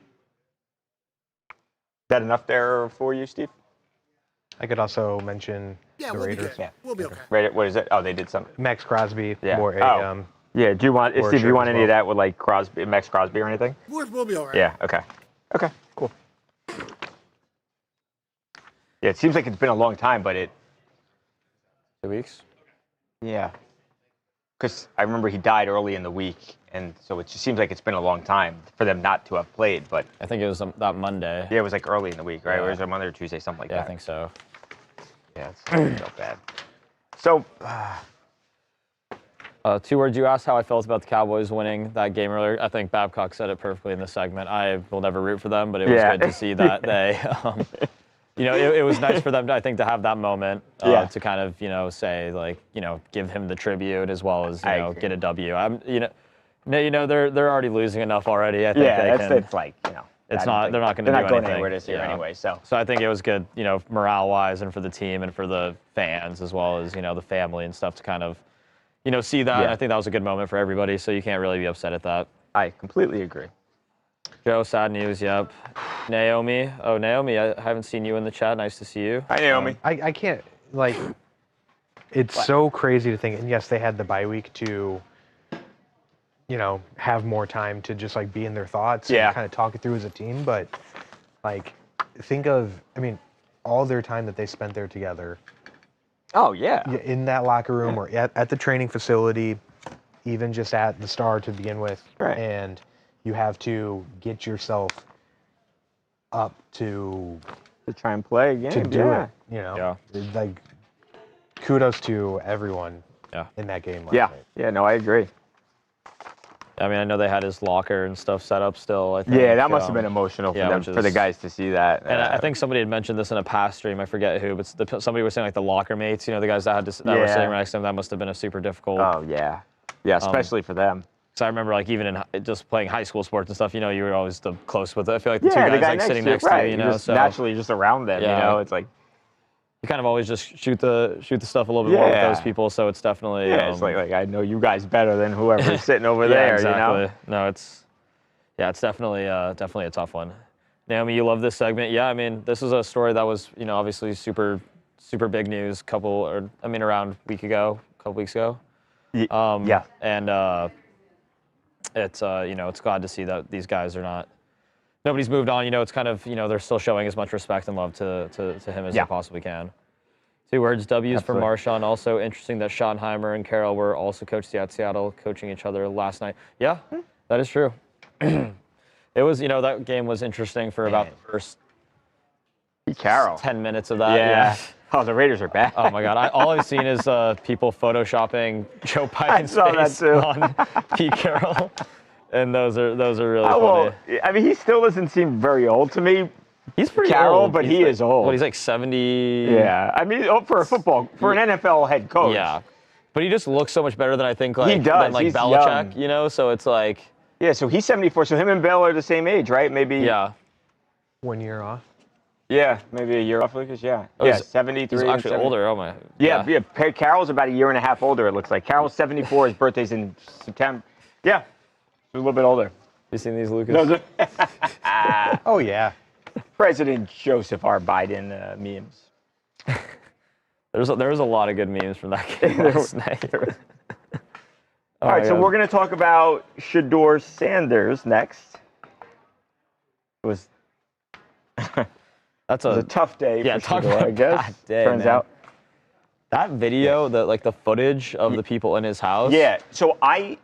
that enough there for you, Steve? I could also mention the we'll Raiders. be good. We'll be okay. Right, what is it? Oh, they did something. Max Crosby. Yeah. Wore yeah. Do you want, Steve? Do you want any of that? that with like Crosby, Max Crosby, or anything? We'll be all right. Yeah. Okay. Okay. Cool. Yeah, it seems like it's been a long time, but 2 weeks. Yeah. Because I remember he died early in the week, and so it just seems like it's been a long time for them not to have played. But I think it was that Monday. yeah, it was like early in the week, right? Yeah. Or was it Monday or Tuesday, something like Yeah, that? I think so. Yeah, it's so bad. So, 2 words you asked how I felt about the Cowboys winning that game earlier. I think Babcock said it perfectly in the segment. I will never root for them, but it was good to see that they, it was nice for them, to have that moment to kind of, say, like, give him the tribute as well as, get a W. They're already losing enough already. I think it's like, it's not. They're not going to do anything. Anywhere this year anyway. So I think it was good, morale-wise, and for the team and for the fans as well as the family and stuff to kind of, see that. Yeah. And I think that was a good moment for everybody. So you can't really be upset at that. I completely agree. Joe, sad news. Yep. Naomi. Oh, Naomi, I haven't seen you in the chat. Nice to see you. Hi, Naomi. I can't, like, it's so crazy to think. And yes, they had the bye week to, have more time to just like be in their thoughts and kind of talk it through as a team. But like, think of, all their time that they spent there together. Oh, yeah. In that locker room or at the training facility, even just at the Star to begin with. Right. And you have to get yourself up to try and play a game. To do it, Like, kudos to everyone in that game last night. Yeah, no, I agree. I know they had his locker and stuff set up still. I think. Yeah, that must have been emotional for them, for the guys to see that. And I think somebody had mentioned this in a past stream. I forget who, but somebody was saying like the locker mates. The guys that were sitting right next to them. That must have been a super difficult. Oh yeah, especially for them. So I remember like even in just playing high school sports and stuff. You were always the close with it. I feel like the two guys like sitting next to you. So naturally just around them. It's like. You kind of always just shoot the stuff a little bit more with those people, so it's definitely it's like I know you guys better than whoever's sitting over there. Exactly. No, it's definitely a tough one. Naomi, you love this segment. Yeah, this is a story that was obviously super big news. Around a couple weeks ago. And it's glad to see that these guys are not. Nobody's moved on. It's kind of, they're still showing as much respect and love to him as they possibly can. 2 words, W's for Marshawn. Also interesting that Schottenheimer and Carroll were also coached at Seattle, coaching each other last night. Yeah, that is true. It was, that game was interesting for about the first Pete Carroll. 10 minutes of that. Yeah. Oh, the Raiders are bad. Oh my God! All I've seen is people photoshopping Joe Biden's saw that face too. on Pete Carroll, and those are really Well, funny. I mean, he still doesn't seem very old to me. He's pretty Carroll, old, but he's he like, is old. Well, he's like 70. Yeah, I mean, for an NFL head coach. Yeah, but he just looks so much better than I think. Like, He does. Than like He's Belichick, young. you know. So it's like. Yeah, so he's 74. So him and Bill are the same age, right? Maybe. Yeah. 1 year off. Yeah, maybe a year off, Lucas. Yeah. Oh, Yeah, he's- 73. He's and actually 70. older. Oh my. Yeah. Carroll's about a year and a half older, it looks like. Carroll's 74. His birthday's in September. Yeah, a little bit older. You seen these, Lucas? No, Oh yeah. President Joseph R. Biden memes. There was a lot of good memes from that game last night. All right, so we're going to talk about Shedeur Sanders next. It was That's a tough day yeah, for talk Shedeur, about I guess. bad day, Turns man. out. That video, the footage of the people in his house. Yeah, so I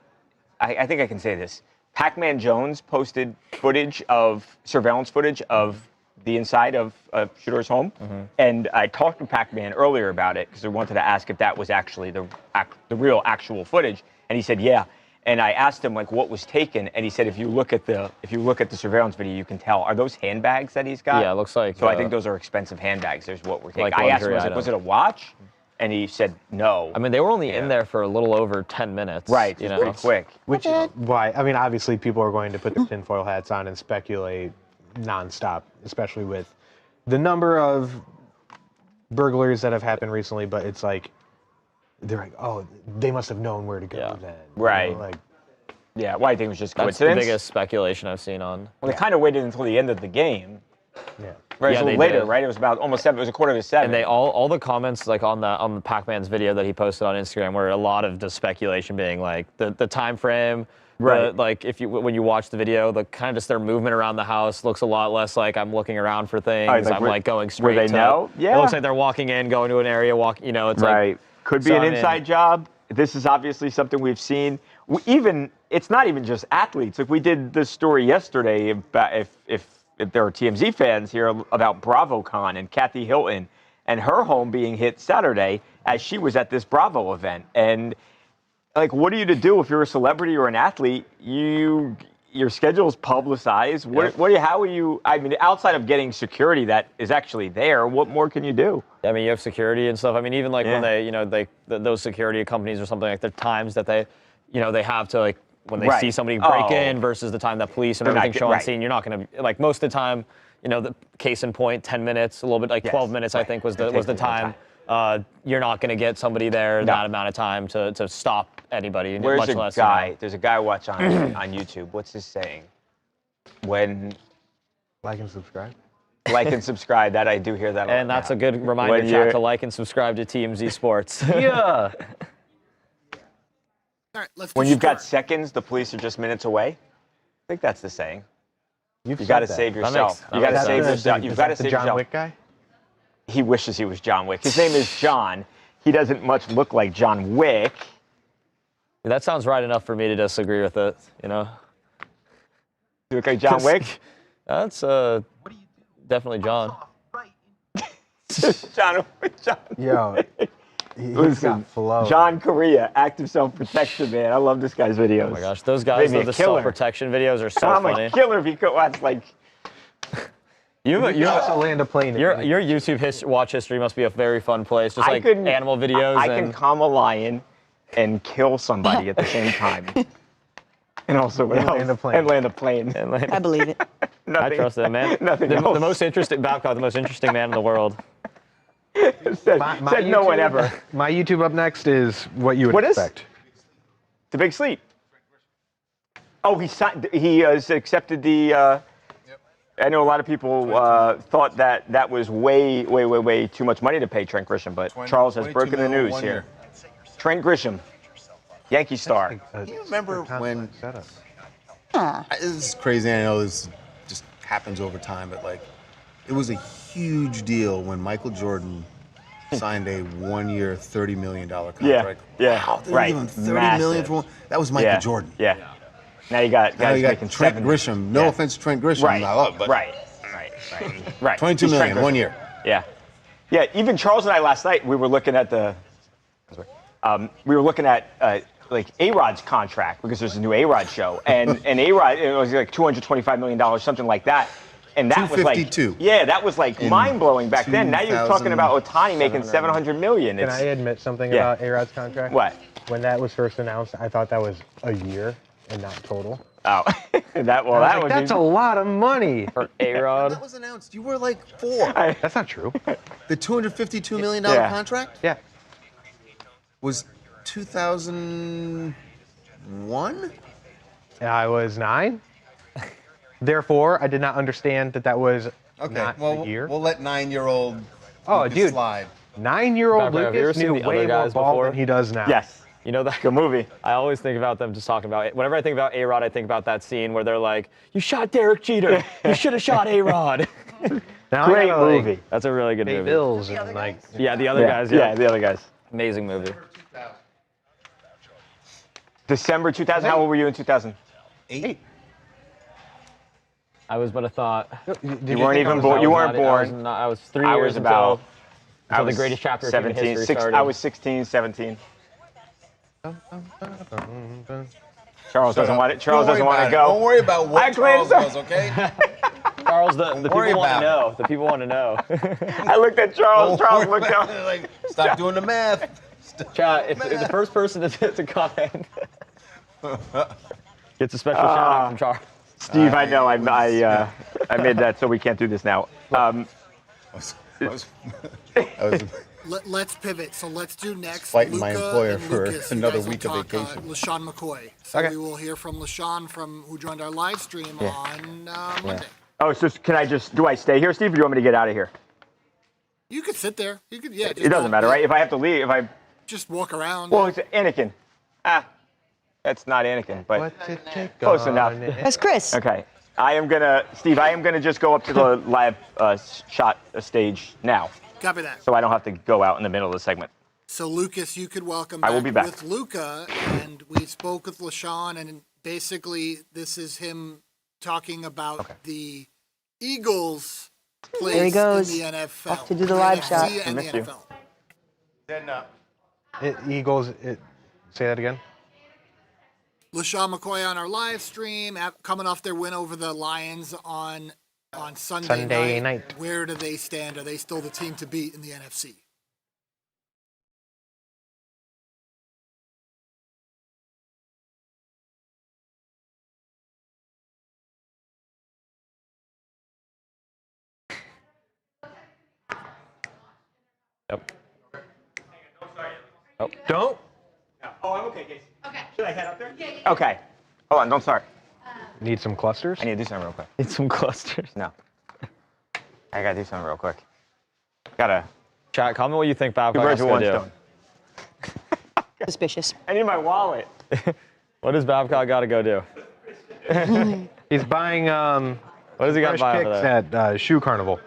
think I can say this. Pac-Man Jones posted surveillance footage of the inside of Shedeur's home, and I talked to Pac-Man earlier about it because I wanted to ask if that was actually the real actual footage, and he said yeah. And I asked him like what was taken, and he said if you look at the surveillance video, you can tell. Are those handbags that he's got? Yeah, it looks like. So I think those are expensive handbags. There's what we're taking. Like I asked him, luxury was it a watch? And he said no. I mean, they were only in there for a little over 10 minutes. Right, You it's know. pretty quick. Which why? I mean, obviously, people are going to put their tinfoil hats on and speculate nonstop, especially with the number of burglaries that have happened recently. But it's like they're like, oh, they must have known where to go Yeah. then. Right. You know, like, Yeah, well, I think it was just That's the coincidence. biggest speculation I've seen on. Well, they kind of waited until the end of the game. yeah. Right, Yeah, so they later, did. right? It was about almost 7. It was a quarter to 7. And they all the comments like on the Pac-Man's video that he posted on Instagram were a lot of the speculation being like the time frame. Right. Like when you watch the video, the kind of just their movement around the house looks a lot less like I'm looking around for things. like, I'm were- like going straight they to. know? It Yeah. looks like they're walking in, going to an area, You know, it's right. like. Could be So, an I mean- inside job. This is obviously something we've seen. It's not even just athletes. Like we did this story yesterday about if there are TMZ fans here about BravoCon and Kathy Hilton and her home being hit Saturday as she was at this Bravo event. And like, what are you to do if you're a celebrity or an athlete? Your schedule's publicized. How are you? I mean, outside of getting security that is actually there, what more can you do? I mean, you have security and stuff. I mean, even like when those security companies or something like the times that they have to like when they see somebody break in versus the time that police and everything show on scene. You're not going to like most of the time. The case in point, 10 minutes, a little bit like 12 minutes. I think was the time. You're not going to get somebody there that amount of time to stop anybody. Where's much a less, guy? There's a guy watch on YouTube. What's his saying? When Like and subscribe. like and subscribe. That I do hear that. And that's a good reminder, When chat, you're- to like and subscribe to TMZ Sports. Yeah. All right, let's. when do you've got Shedeur. seconds, the police are just minutes away. I think that's the saying. You You got to save yourself. You got to save yourself. You've got to the save John yourself. Wick guy. He wishes he was John Wick. His name is John. He doesn't much look like John Wick. That sounds right enough for me to disagree with it. You look like John Wick. That's definitely John. John. Yo, he's Listen, got flow. John Correa, active self-protection, man. I love this guy's videos. Oh my gosh, those guys Made me with a the killer. self-protection videos are so I'm funny. a killer if you could watch like. You also land a plane. your YouTube watch history must be a very fun place. Just I like couldn't- animal videos. I and can calm a lion and kill somebody at the same time. And also land a plane. And land a plane. and like, I believe it. I Nothing, trust that man. Nothing The else. most interesting Babcock, the most interesting man in the world. said My no one YouTube- ever. My YouTube up next is what you would What is? expect. The big sleep. Oh, he has accepted the. I know a lot of people thought that was way too much money to pay Trent Grisham, but Charles has broken the news here. Trent Grisham, Yankee star. Do you remember when? Setup. This is crazy. I know this just happens over time, but like, it was a huge deal when Michael Jordan signed a 1-year, $30 million contract. Yeah, Wow, they right. gave him $30 million for one. That was Michael Jordan. Yeah. Now you got Now guys you got making Trent 70. Grisham. No Yeah. offense, to Trent Grisham. Right. I love, but Right. Right. 22 He's million, Trent 1 year. Yeah. Yeah, even Charles and I last night, we were looking at like A-Rod's contract because there's a new A-Rod show. And A-Rod, it was like $225 million, something like that. And that was like, 252. yeah, that was like mind-blowing back then. Now you're talking about Ohtani making $700 million. Can I admit something about A-Rod's contract? What? When that was first announced, I thought that was a year and not total. Oh, that's a lot of money For A-Rod. That was announced. You were like 4. That's not true. The $252 million Yeah. contract Yeah. was 2001? I was 9. Therefore, I did not understand that was Okay, not well, a year. we'll let 9-year-old Oh, Lucas dude. slide. 9-year-old Babcock, have you ever Lucas seen knew the way other more guys ball before? than he does now. Yes. You know that Good movie. I always think about them just talking about it. Whenever I think about A-Rod, I think about that scene where they're like, "You shot Derek Jeter. You should have shot A-Rod." Now Great I gotta, movie. That's a really good Pay movie. bills and like. Yeah, the other guys. Yeah, the other guys. Amazing movie. December 2000. How old were you in 2000? 8. I was but a thought. You weren't even born. You weren't born. I was 3 I years was about. until the greatest chapter of human 17. history started. I was 16, 17. Charles doesn't want it. Charles doesn't want to go. Don't worry about what I Charles glanced was, okay? Charles, the people worry want to about know. The people want to know. I looked at Charles. Don't Charles worry looked about down. it, like, stop doing the math. Chat, if the first person to comment gets a special shout out from Charles. Steve, I know. I made that so we can't do this now. I was Let's pivot. So let's do next. Fighting Luka my employer and for Lucas. You another guys will week of talk, vacation. LaShawn McCoy. So Okay. we will hear from LaShawn who joined our live stream on Monday. Oh, so can I do I stay here, Steve, or do you want me to get out of here? You could sit there. You could, yeah. Just It doesn't walk- matter, right? If I have to leave, Just walk around. well, it's Anakin. That's not Anakin, but What's it take close on enough. it? That's Chris. Okay. Steve, I am gonna just go up to the live shot stage now, Copy that. so I don't have to go out in the middle of the segment. So Lucas, you could welcome I back will be back. with Luka, and we spoke with LaShawn, and basically this is him talking about the Eagles' place There he goes. in the NFL. Off to do the live NFC shot. And the missed you. NFL. Eagles. Say that again. LaShawn McCoy on our live stream, coming off their win over the Lions on Sunday night. Where do they stand? Are they still the team to beat in the NFC? Yep. Don't. Oh, I'm okay, Casey. Okay. Should I head up there? Yeah. Okay. Hold on, don't start. Need some clusters. I need to do something real quick. Need some clusters. No. I gotta do something real quick. Gotta. Chat, comment what you think Two Babcock birds has with to one do. stone. Suspicious. I need my wallet. What does Babcock got to go do? He's buying What does he got to fresh buy over picks there? at Shoe Carnival.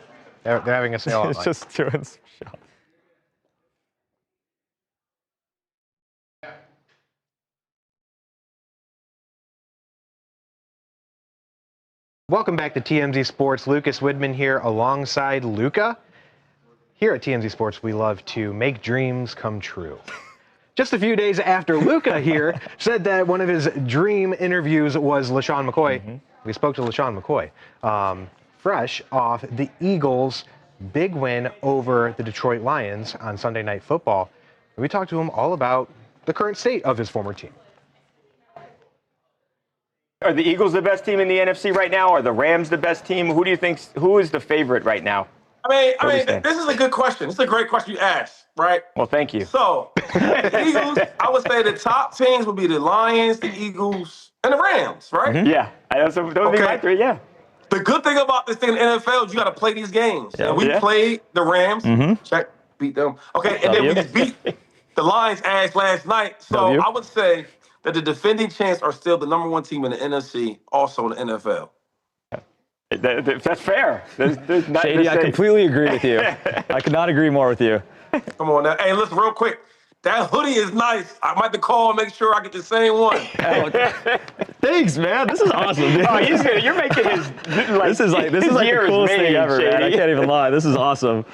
They're having a sale. It's online. just doing some shop. Welcome back to TMZ Sports. Lucas Widman here alongside Luka. Here at TMZ Sports, we love to make dreams come true. Just a few days after Luka here said that one of his dream interviews was LaShawn McCoy, we spoke to LaShawn McCoy, fresh off the Eagles' big win over the Detroit Lions on Sunday Night Football. We talked to him all about the current state of his former team. Are the Eagles the best team in the NFC right now? Are the Rams the best team? Who do you think? Who is the favorite right now? I mean, this is a good question. It's a great question you asked, right? Well, thank you. So, the Eagles, I would say the top teams would be the Lions, the Eagles, and the Rams, right? Yeah, those would be my three. Yeah. The good thing about this thing in the NFL is you got to play these games. And we played the Rams. Check, beat them. Okay, and then we just beat the Lions' ass last night. So I would say that the defending champs are still the number one team in the NFC, also in the NFL. That's fair. There's not Shady, I completely agree with you. I could not agree more with you. Come on now. Hey, listen, real quick. That hoodie is nice. I might have to call and make sure I get the same one. Thanks, man. This is awesome. Dude. Oh, you're making his this is like the coolest thing ever, man. I can't even lie. This is awesome.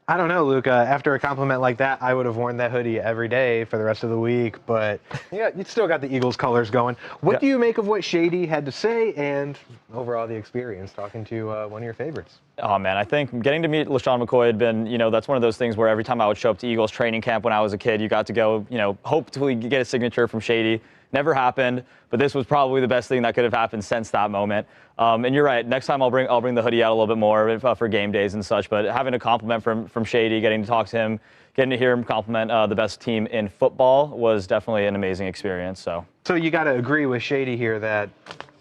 I don't know, Luca. After a compliment like that, I would have worn that hoodie every day for the rest of the week. But yeah, you still got the Eagles colors going. What do you make of what Shady had to say and overall the experience talking to one of your favorites? Oh, man, I think getting to meet LaShawn McCoy had been, that's one of those things where every time I would show up to Eagles training camp when I was a kid, you got to go, hopefully get a signature from Shady. Never happened, but this was probably the best thing that could have happened since that moment. And you're right. Next time I'll bring the hoodie out a little bit more for game days and such. But having a compliment from Shady, getting to talk to him, getting to hear him compliment the best team in football was definitely an amazing experience. So you got to agree with Shady here that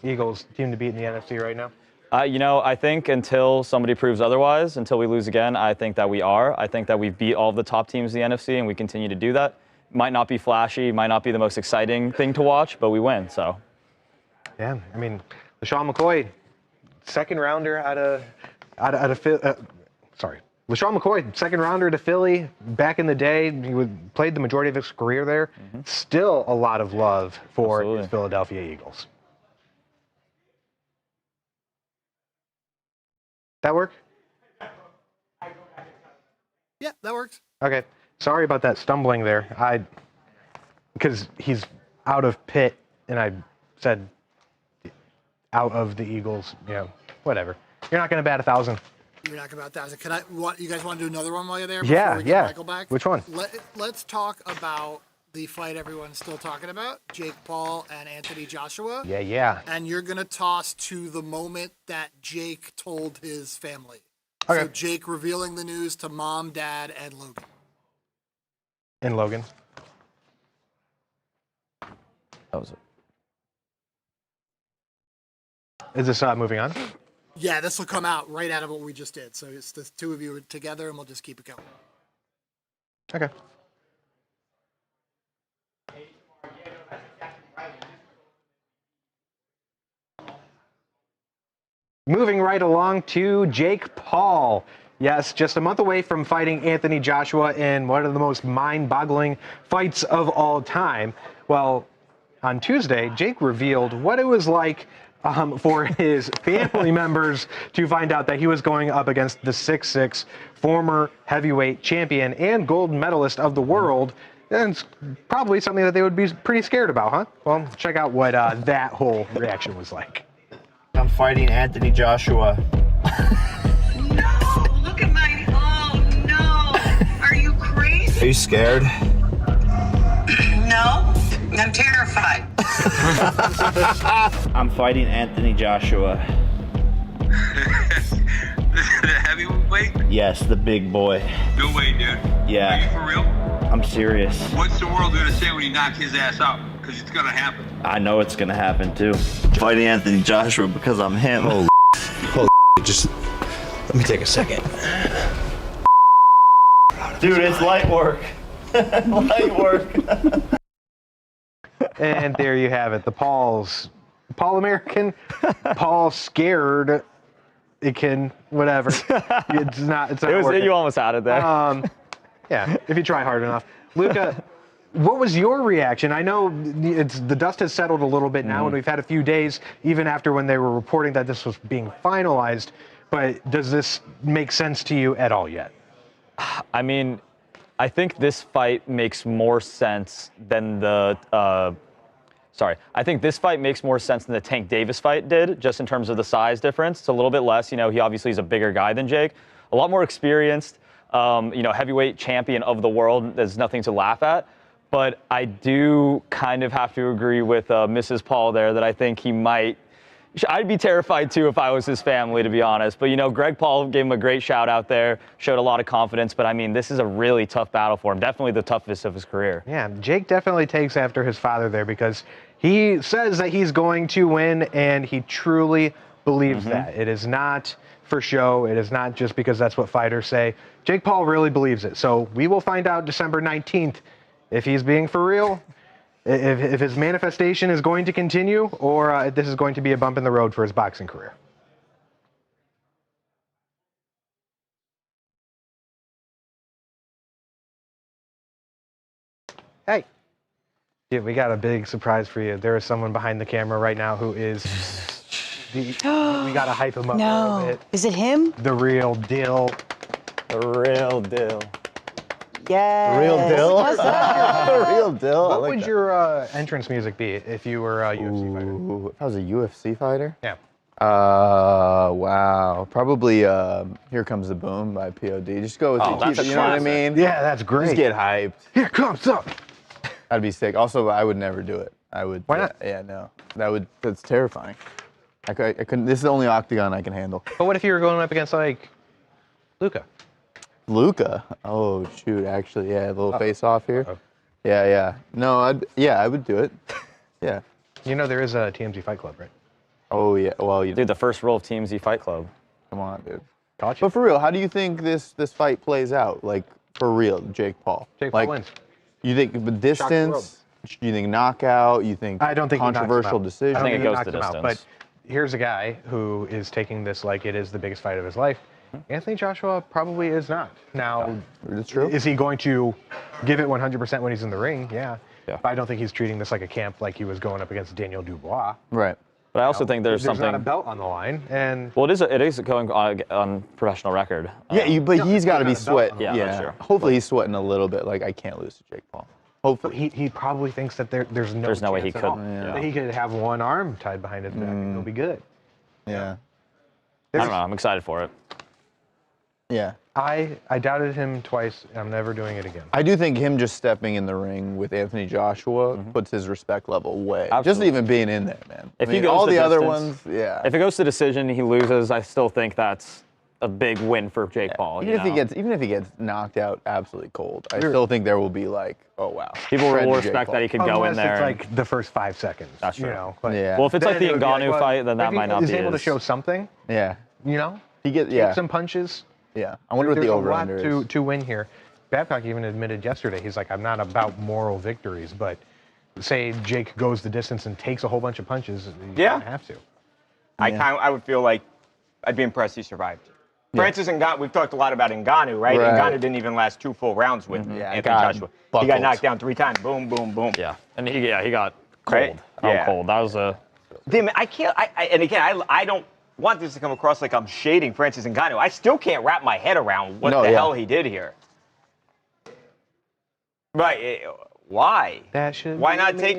Eagles team to beat in the NFC right now. I think until somebody proves otherwise, until we lose again, I think that we are. I think that we've beat all of the top teams in the NFC, and we continue to do that. Might not be flashy, might not be the most exciting thing to watch, but we win. So, yeah, I mean, LaShawn McCoy, second rounder LaShawn McCoy, second rounder to Philly back in the day. He played the majority of his career there. Still a lot of love for his Philadelphia Eagles. That work? Yeah, that works. Okay. Sorry about that stumbling there. Because he's out of Pitt, and I said out of the Eagles, whatever. You're not going to bat 1,000. You're not going to bat 1,000. You guys want to do another one while you're there? Yeah, before we get Michael back? Which one? Let's talk about the fight everyone's still talking about, Jake Paul and Anthony Joshua. Yeah. And you're going to toss to the moment that Jake told his family. Okay. So Jake revealing the news to mom, dad, and Logan. And Logan. That was it. Is this moving on? Yeah, this will come out right out of what we just did. So it's the two of you together, and we'll just keep it going. Okay. Moving right along to Jake Paul. Yes, just a month away from fighting Anthony Joshua in one of the most mind-boggling fights of all time. Well, on Tuesday, Jake revealed what it was like for his family members to find out that he was going up against the 6'6" former heavyweight champion and gold medalist of the world. And it's probably something that they would be pretty scared about, huh? Well, check out what that whole reaction was like. I'm fighting Anthony Joshua. No, look at my, oh no. Are you crazy? Are you scared? No, I'm terrified. I'm fighting Anthony Joshua. The heavyweight? Yes, the big boy. No way, dude. Yeah. Are you for real? I'm serious. What's the world gonna say when you knock his ass out? Because it's gonna happen. I know it's gonna happen too. Fighting Anthony Joshua because I'm him. Holy just let me take a second. Dude, it's light work. Light work. And there you have it. The Paul American, Paul scared. It can, whatever. It's not working. You almost had it there. Yeah, if you try hard enough. Luca, what was your reaction? I know the dust has settled a little bit now, and we've had a few days, even after when they were reporting that this was being finalized. But does this make sense to you at all yet? I mean, I think this fight makes more sense than I think this fight makes more sense than the Tank Davis fight did, just in terms of the size difference. It's a little bit less. He obviously is a bigger guy than Jake, a lot more experienced. Heavyweight champion of the world. There's nothing to laugh at. But I do kind of have to agree with Mrs. Paul there that I think he might. I'd be terrified too if I was his family, to be honest. But Greg Paul gave him a great shout out there, showed a lot of confidence. But I mean, this is a really tough battle for him. Definitely the toughest of his career. Yeah, Jake definitely takes after his father there because he says that he's going to win, and he truly believes that. It is not for show. It is not just because that's what fighters say. Jake Paul really believes it. So we will find out December 19th if he's being for real, if his manifestation is going to continue, or if this is going to be a bump in the road for his boxing career. Hey. Yeah, we got a big surprise for you. There is someone behind the camera right now who is we gotta hype him up a little bit. Is it him? The real deal. The real deal. Yeah. The real deal? The real deal. What would your entrance music be if you were a UFC fighter? If I was a UFC fighter? Yeah. Wow. Probably Here Comes the Boom by POD. Just go with it. You know what I mean? Yeah, that's great. Just get hyped. Here comes up. That'd be sick. Also, I would never do it. I would. Why not? Yeah, no. That's terrifying. I couldn't. This is the only octagon I can handle. But what if you were going up against like Luca? Luca? Oh shoot! Actually, yeah, a little face off here. Yeah. No, I would do it. Yeah. You know there is a TMZ Fight Club, right? Oh yeah. Well, Dude, the first rule of TMZ Fight Club. Come on, dude. Gotcha. But for real, how do you think this fight plays out? Like for real, Jake Paul. Jake Paul wins. You think the distance? You think knockout? You think I don't think controversial decision? I think it goes to him out, but here's a guy who is taking this like it is the biggest fight of his life. Anthony Joshua probably is not. Now, it's true. Is he going to give it 100% when he's in the ring? Yeah. But I don't think he's treating this like a camp like he was going up against Daniel Dubois. Right. But I also think there's something. There's not a belt on the line, and well, it is going on professional record. Yeah, but he's got to be sweating. Yeah, that's true. Hopefully he's sweating a little bit. Like I can't lose to Jake Paul. Hopefully. He probably thinks that there's no way he chance at could. all. That he could have one arm tied behind his back and he'll be good. Yeah. I don't know. I'm excited for it. Yeah. I doubted him twice. I'm never doing it again. I do think him just stepping in the ring with Anthony Joshua puts his respect level way. Absolutely. Just even being in there, man. If I mean, he goes all the the other distance, ones, yeah. If it goes to decision, he loses. I still think that's a big win for Jake Paul. Even if he gets knocked out absolutely cold, I still think there will be like, oh wow. People Credit will to Jake respect Paul. that he could go in there. It's like the first 5 seconds. That's true. You know, Yeah. Well, if it's like the then it would be Ngannou well, fight, then that if might not be. He's able to show something. Yeah. You know, He get take some punches. Yeah. I wonder what the over under There's a lot is. to win here. Babcock even admitted yesterday, he's like, I'm not about moral victories, but say Jake goes the distance and takes a whole bunch of punches, you don't have to. I would feel like I'd be impressed he survived. Francis Ngannou, we've talked a lot about Ngannou, right? Ngannou didn't even last 2 full rounds with Anthony Joshua. He got knocked down 3 times. Boom, boom, boom. Yeah, and he got cold. Right? Out cold. That was a. Damn, I can't. And again, I don't want this to come across like I'm shading Francis Ngannou. I still can't wrap my head around what the hell he did here. Right? Why? Why not take?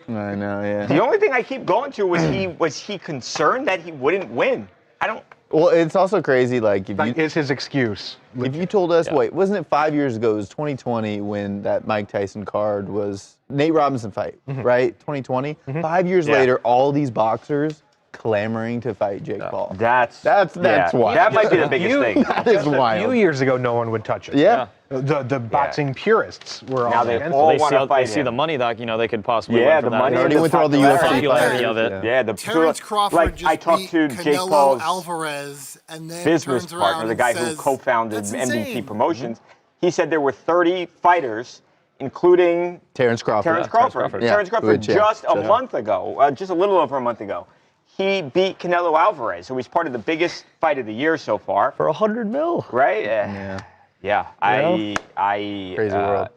I know. Yeah. The only thing I keep going to was he concerned that he wouldn't win? I don't. Well, it's also crazy. Like, is his excuse? If you told us, wait, wasn't it 5 years ago? It was 2020 when that Mike Tyson card was Nate Robinson fight, right? 2020. 5 years later, all these boxers clamoring to fight Jake Paul. That's why. That might be the biggest thing. That is wild. A few years ago, no one would touch it. Yeah. The boxing purists were now all they against all it. want to fight They see the money that they could possibly. Yeah, win the from money. That. Already went through all the UFC popularity of it. Yeah, the Terrence Crawford like just I talked beat to Jake Canelo Paul's Alvarez and then business turns around partner, the and guy says, who co-founded "That's MVP insane." Promotions. He said there were 30 fighters, including Terrence Crawford. Terrence Crawford. Yeah. Terrence Crawford Which, yeah, just a month ago, just a little over a month ago, he beat Canelo Alvarez, who was part of the biggest fight of the year so far. For $100 million. Right? Yeah. I Crazy world.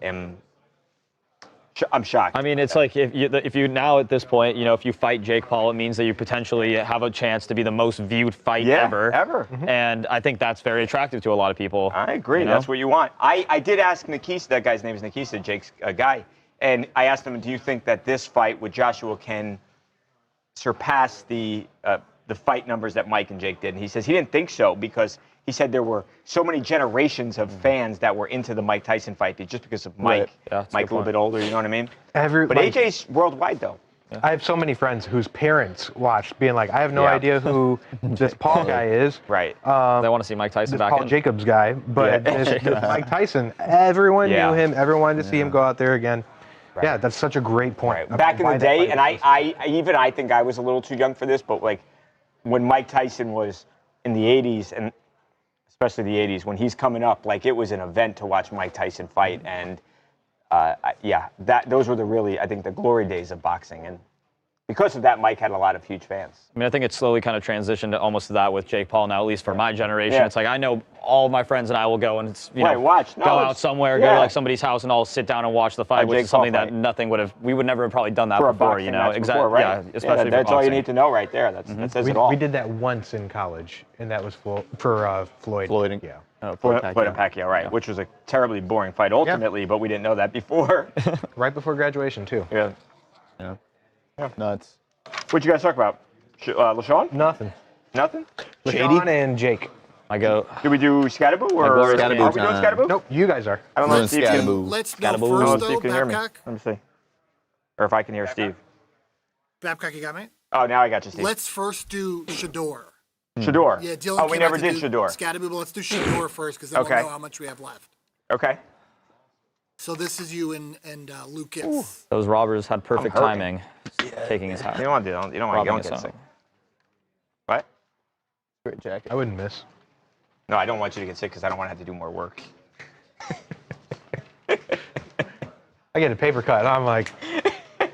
I'm shocked. I mean, it's like if you now at this point, if you fight Jake Paul, it means that you potentially have a chance to be the most viewed fight ever. And I think that's very attractive to a lot of people. I agree. That's what you want. I did ask Nikisa, that guy's name is Nikisa, Jake's guy, and I asked him, do you think that this fight with Joshua can surpass the fight numbers that Mike and Jake did? And he says he didn't think so because he said there were so many generations of fans that were into the Mike Tyson fight just because of Mike. Right. Yeah, Mike a little bit older, you know what I mean? But like, AJ's worldwide, though. I have so many friends whose parents watched, being like, I have no idea who this Paul guy is. Right. They want to see Mike Tyson This back Paul in. Jacobs guy, but this Mike Tyson, everyone knew him. Everyone wanted to see him go out there again. Right. Yeah, that's such a great point. Right. Back in the day, and I think I was a little too young for this, but like when Mike Tyson was in the 80s, and especially the 80s, when he's coming up, like it was an event to watch Mike Tyson fight, and those were the really, I think, the glory days of boxing, and because of that, Mike had a lot of huge fans. I mean, I think it's slowly kind of transitioned to almost to that with Jake Paul now, at least for my generation. Yeah. It's like I know all my friends and I will go and go out somewhere, go to like somebody's house and all sit down and watch the fight, which is something that we would never have probably done that before, you know. Exactly. Right. Yeah, especially that's all you need to know right there. That says it all. We did that once in college, and that was for Floyd. Floyd. Yeah. Floyd and Pacquiao, right? Yeah. Which was a terribly boring fight ultimately, but we didn't know that before. Right before graduation too. Yeah. Nuts. What'd you guys talk about? LaShawn? Nothing. Nothing? LaShawn and Jake. I go. Do we do Scatterboo or are we doing Scatterboo? Nope, you guys are. I don't know if Steve can. Let's know first, though, Steve can hear me. Babcock. Let me see. Or if I can hear Steve. Babcock, you got me? Oh, now I got you, Steve. Let's first do Shador. Shador. Yeah, Dylan. We never did Shador. Scatterboo, but let's do Shador first because then we'll know how much we have left. Okay. So this is you and Lucas. Those robbers had perfect timing, taking his hat. You don't want to do that. You don't want to get sick. What? Great jacket. I wouldn't miss. No, I don't want you to get sick because I don't want to have to do more work. I get a paper cut. I'm like,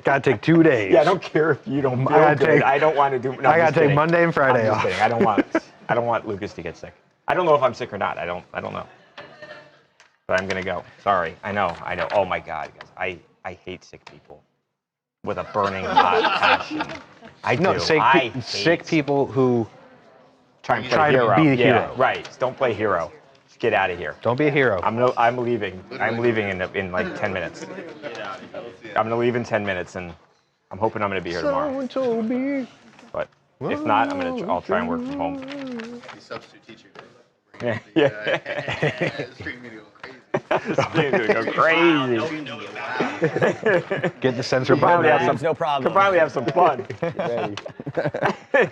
gotta take 2 days. Yeah, I don't care if you don't feel good. I don't want to do. No, I gotta take Monday and Friday off. I don't want Lucas to get sick. I don't know if I'm sick or not. I don't know. But I'm gonna go. Sorry. I know. Oh my God, guys. I hate sick people with a burning hot passion. I do. Sick people who try to be a hero. Right. Don't play hero. Just get out of here. Don't be a hero. I'm leaving. I'm leaving in like 10 minutes. I'm gonna leave in 10 minutes, and I'm hoping I'm gonna be here tomorrow. Someone told me. But if not, I'll try and work from home. The substitute teacher. Yeah. Stream video crazy. Go crazy. Get the censor button. No problem. Could probably have some fun.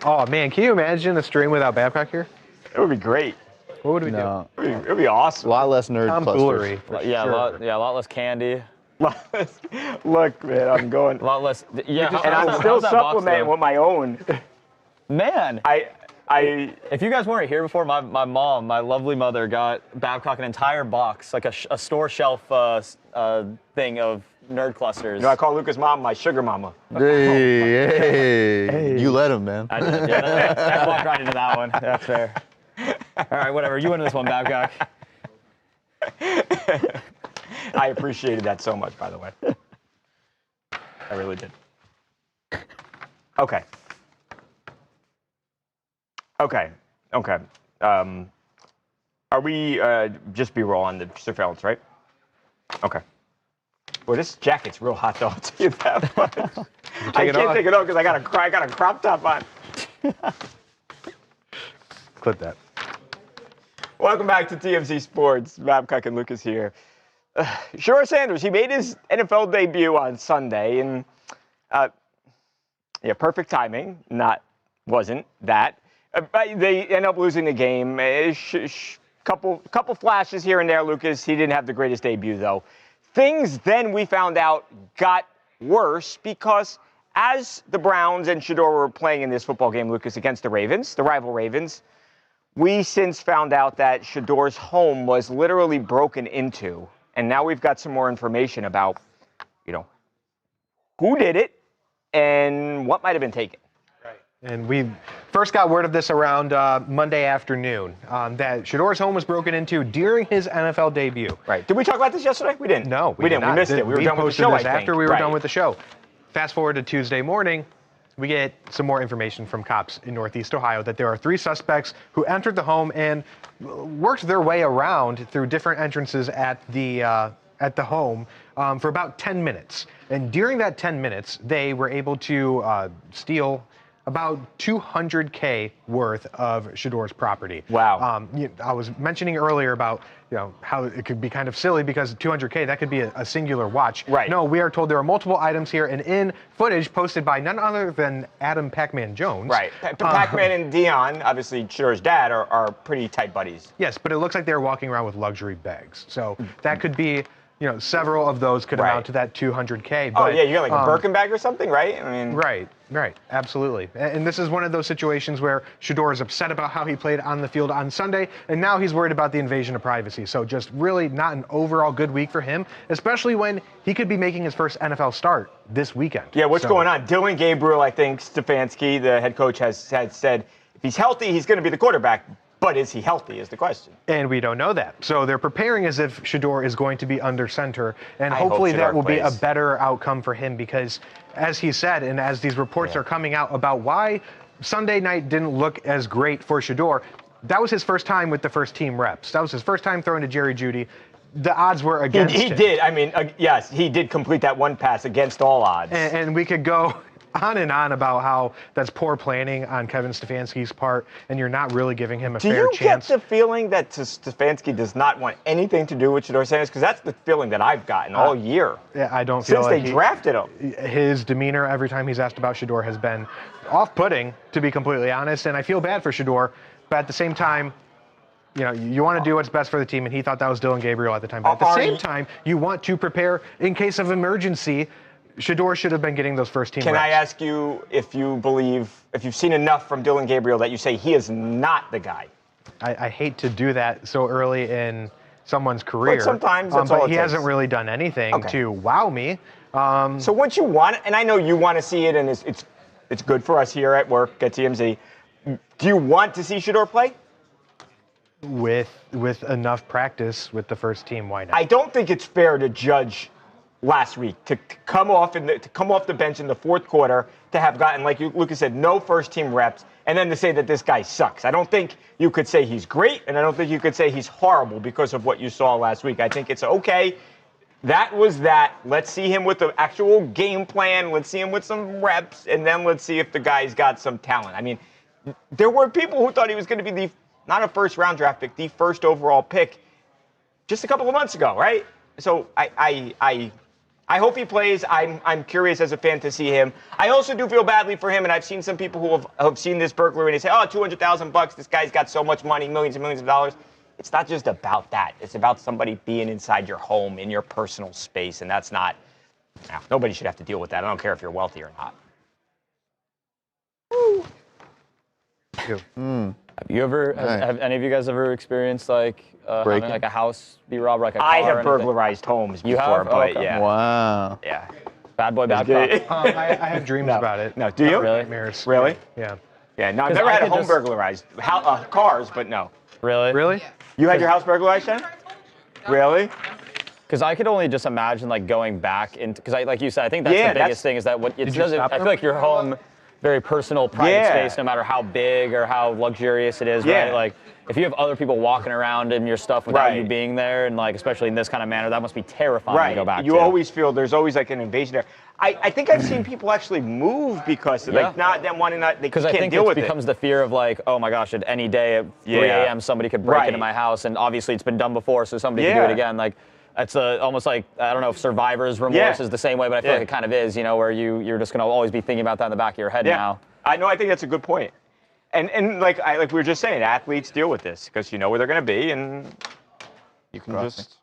Oh man, can you imagine a stream without Babcock here? It would be great. What would we do? It would be awesome. A lot less nerd tomfoolery. Yeah, a lot less candy. Look, man, I'm going. A lot less. Yeah, and I'm still supplementing with my own. Man, if you guys weren't here before, my mom, my lovely mother, got Babcock an entire box, like a store shelf thing of nerd clusters. You know, I call Lucas' mom my sugar mama. Hey. You let him, man. I walked right into that one. That's fair. All right, whatever. You win this one, Babcock. I appreciated that so much, by the way. I really did. Okay. Are we just B-roll on the surveillance, right? Okay. Well, this jacket's real hot, though. I'll tell you that much. I can't take it off because I got a crop top on. Clip that. Welcome back to TMZ Sports. Babcock and Lucas here. Shador Sanders, he made his NFL debut on Sunday, and perfect timing. Wasn't that. They end up losing the game. Couple flashes here and there, Lucas. He didn't have the greatest debut, though. Things then we found out got worse because as the Browns and Shador were playing in this football game, Lucas, against the Ravens, the rival Ravens, we since found out that Shador's home was literally broken into. And now we've got some more information about, who did it and what might have been taken. And we first got word of this around Monday afternoon, that Shador's home was broken into during his NFL debut. Right. Did we talk about this yesterday? We didn't. No, we didn't. We missed it. We were done with the show, after we were done with the show. Fast forward to Tuesday morning, we get some more information from cops in Northeast Ohio that there are 3 suspects who entered the home and worked their way around through different entrances at the home for about 10 minutes. And during that 10 minutes, they were able to steal about $200K worth of Shador's property. Wow. I was mentioning earlier about how it could be kind of silly because $200K, that could be a singular watch. Right. No, we are told there are multiple items here, and in footage posted by none other than Adam Pac-Man Jones. Right. Pac-Man and Dion, obviously Shador's dad, are pretty tight buddies. Yes, but it looks like they're walking around with luxury bags. So that could be several of those could amount to that 200K. But, you got like a Birkin bag or something, right? I mean, Right, absolutely. And this is one of those situations where Shedeur is upset about how he played on the field on Sunday, and now he's worried about the invasion of privacy. So just really not an overall good week for him, especially when he could be making his first NFL start this weekend. Yeah, what's going on? Dillon Gabriel, I think Stefanski, the head coach, has said if he's healthy, he's going to be the quarterback. But is he healthy is the question. And we don't know that. So they're preparing as if Shedeur is going to be under center, and hopefully that will be a better outcome for him because, as he said, and as these reports are coming out about why Sunday night didn't look as great for Shedeur, that was his first time with the first team reps. That was his first time throwing to Jerry Jeudy. The odds were against him. He did. I mean, yes, he did complete that one pass against all odds. And we could go on and on about how that's poor planning on Kevin Stefanski's part, and you're not really giving him a fair chance. Do you get the feeling that Stefanski does not want anything to do with Shedeur Sanders? Because that's the feeling that I've gotten all year. Yeah, I don't feel since like they drafted him. His demeanor every time he's asked about Shedeur has been off-putting, to be completely honest, and I feel bad for Shedeur, but at the same time, you want to do what's best for the team, and he thought that was Dillon Gabriel at the time. But at the same time, you want to prepare in case of emergency. Shedeur should have been getting those first team reps. Can I ask you if you've seen enough from Dillon Gabriel that you say he is not the guy? I hate to do that so early in someone's career. But sometimes that's all it he takes. hasn't really done anything to wow me. So once you want it, and I know you want to see it, and it's good for us here at work at TMZ, do you want to see Shedeur play? With enough practice with the first team, why not? I don't think it's fair to judge last week to come off the bench in the fourth quarter to have gotten, like Lucas said, no first team reps, and then to say that this guy sucks. I don't think you could say he's great, and I don't think you could say he's horrible because of what you saw last week. I think it's okay. That was that. Let's see him with the actual game plan. Let's see him with some reps, and then let's see if the guy's got some talent. I mean, there were people who thought he was going to be not a first round draft pick, the first overall pick just a couple of months ago, right? So I hope he plays. I'm curious as a fan to see him. I also do feel badly for him, and I've seen some people who have seen this burglary and they say, oh, $200,000, this guy's got so much money, millions and millions of dollars. It's not just about that. It's about somebody being inside your home, in your personal space, and that's not, nobody should have to deal with that. I don't care if you're wealthy or not. Have you ever, have any of you guys ever experienced having like a house be robbed, like a car? I have burglarized homes before, but yeah. Wow. Yeah. Bad boy, Babcock. I have dreams about it. No, do you? Really? Nightmares. Really? Yeah. Yeah, no, I've never had a home burglarized. Cars, but no. Really? Really? You had your house burglarized, Shannon? Really? Because I could only just imagine going back into, because like you said, I think that's the biggest thing is that what it doesn't. I feel like your home, very personal, private space, no matter how big or how luxurious it is, right? Like if you have other people walking around in your stuff without you being there, and especially in this kind of manner, that must be terrifying to go back to. You always feel there's always an invasion there. I think I've seen people actually move because not them wanting they can't deal with it. Because I think it becomes the fear of oh my gosh, at any day at 3 a.m. somebody could break into my house, and obviously it's been done before, so somebody can do it again. It's almost I don't know if survivor's remorse is the same way, but I feel like it kind of is, where you're just going to always be thinking about that in the back of your head now. I think that's a good point. And like we were just saying, athletes deal with this because you know where they're going to be, and you can just.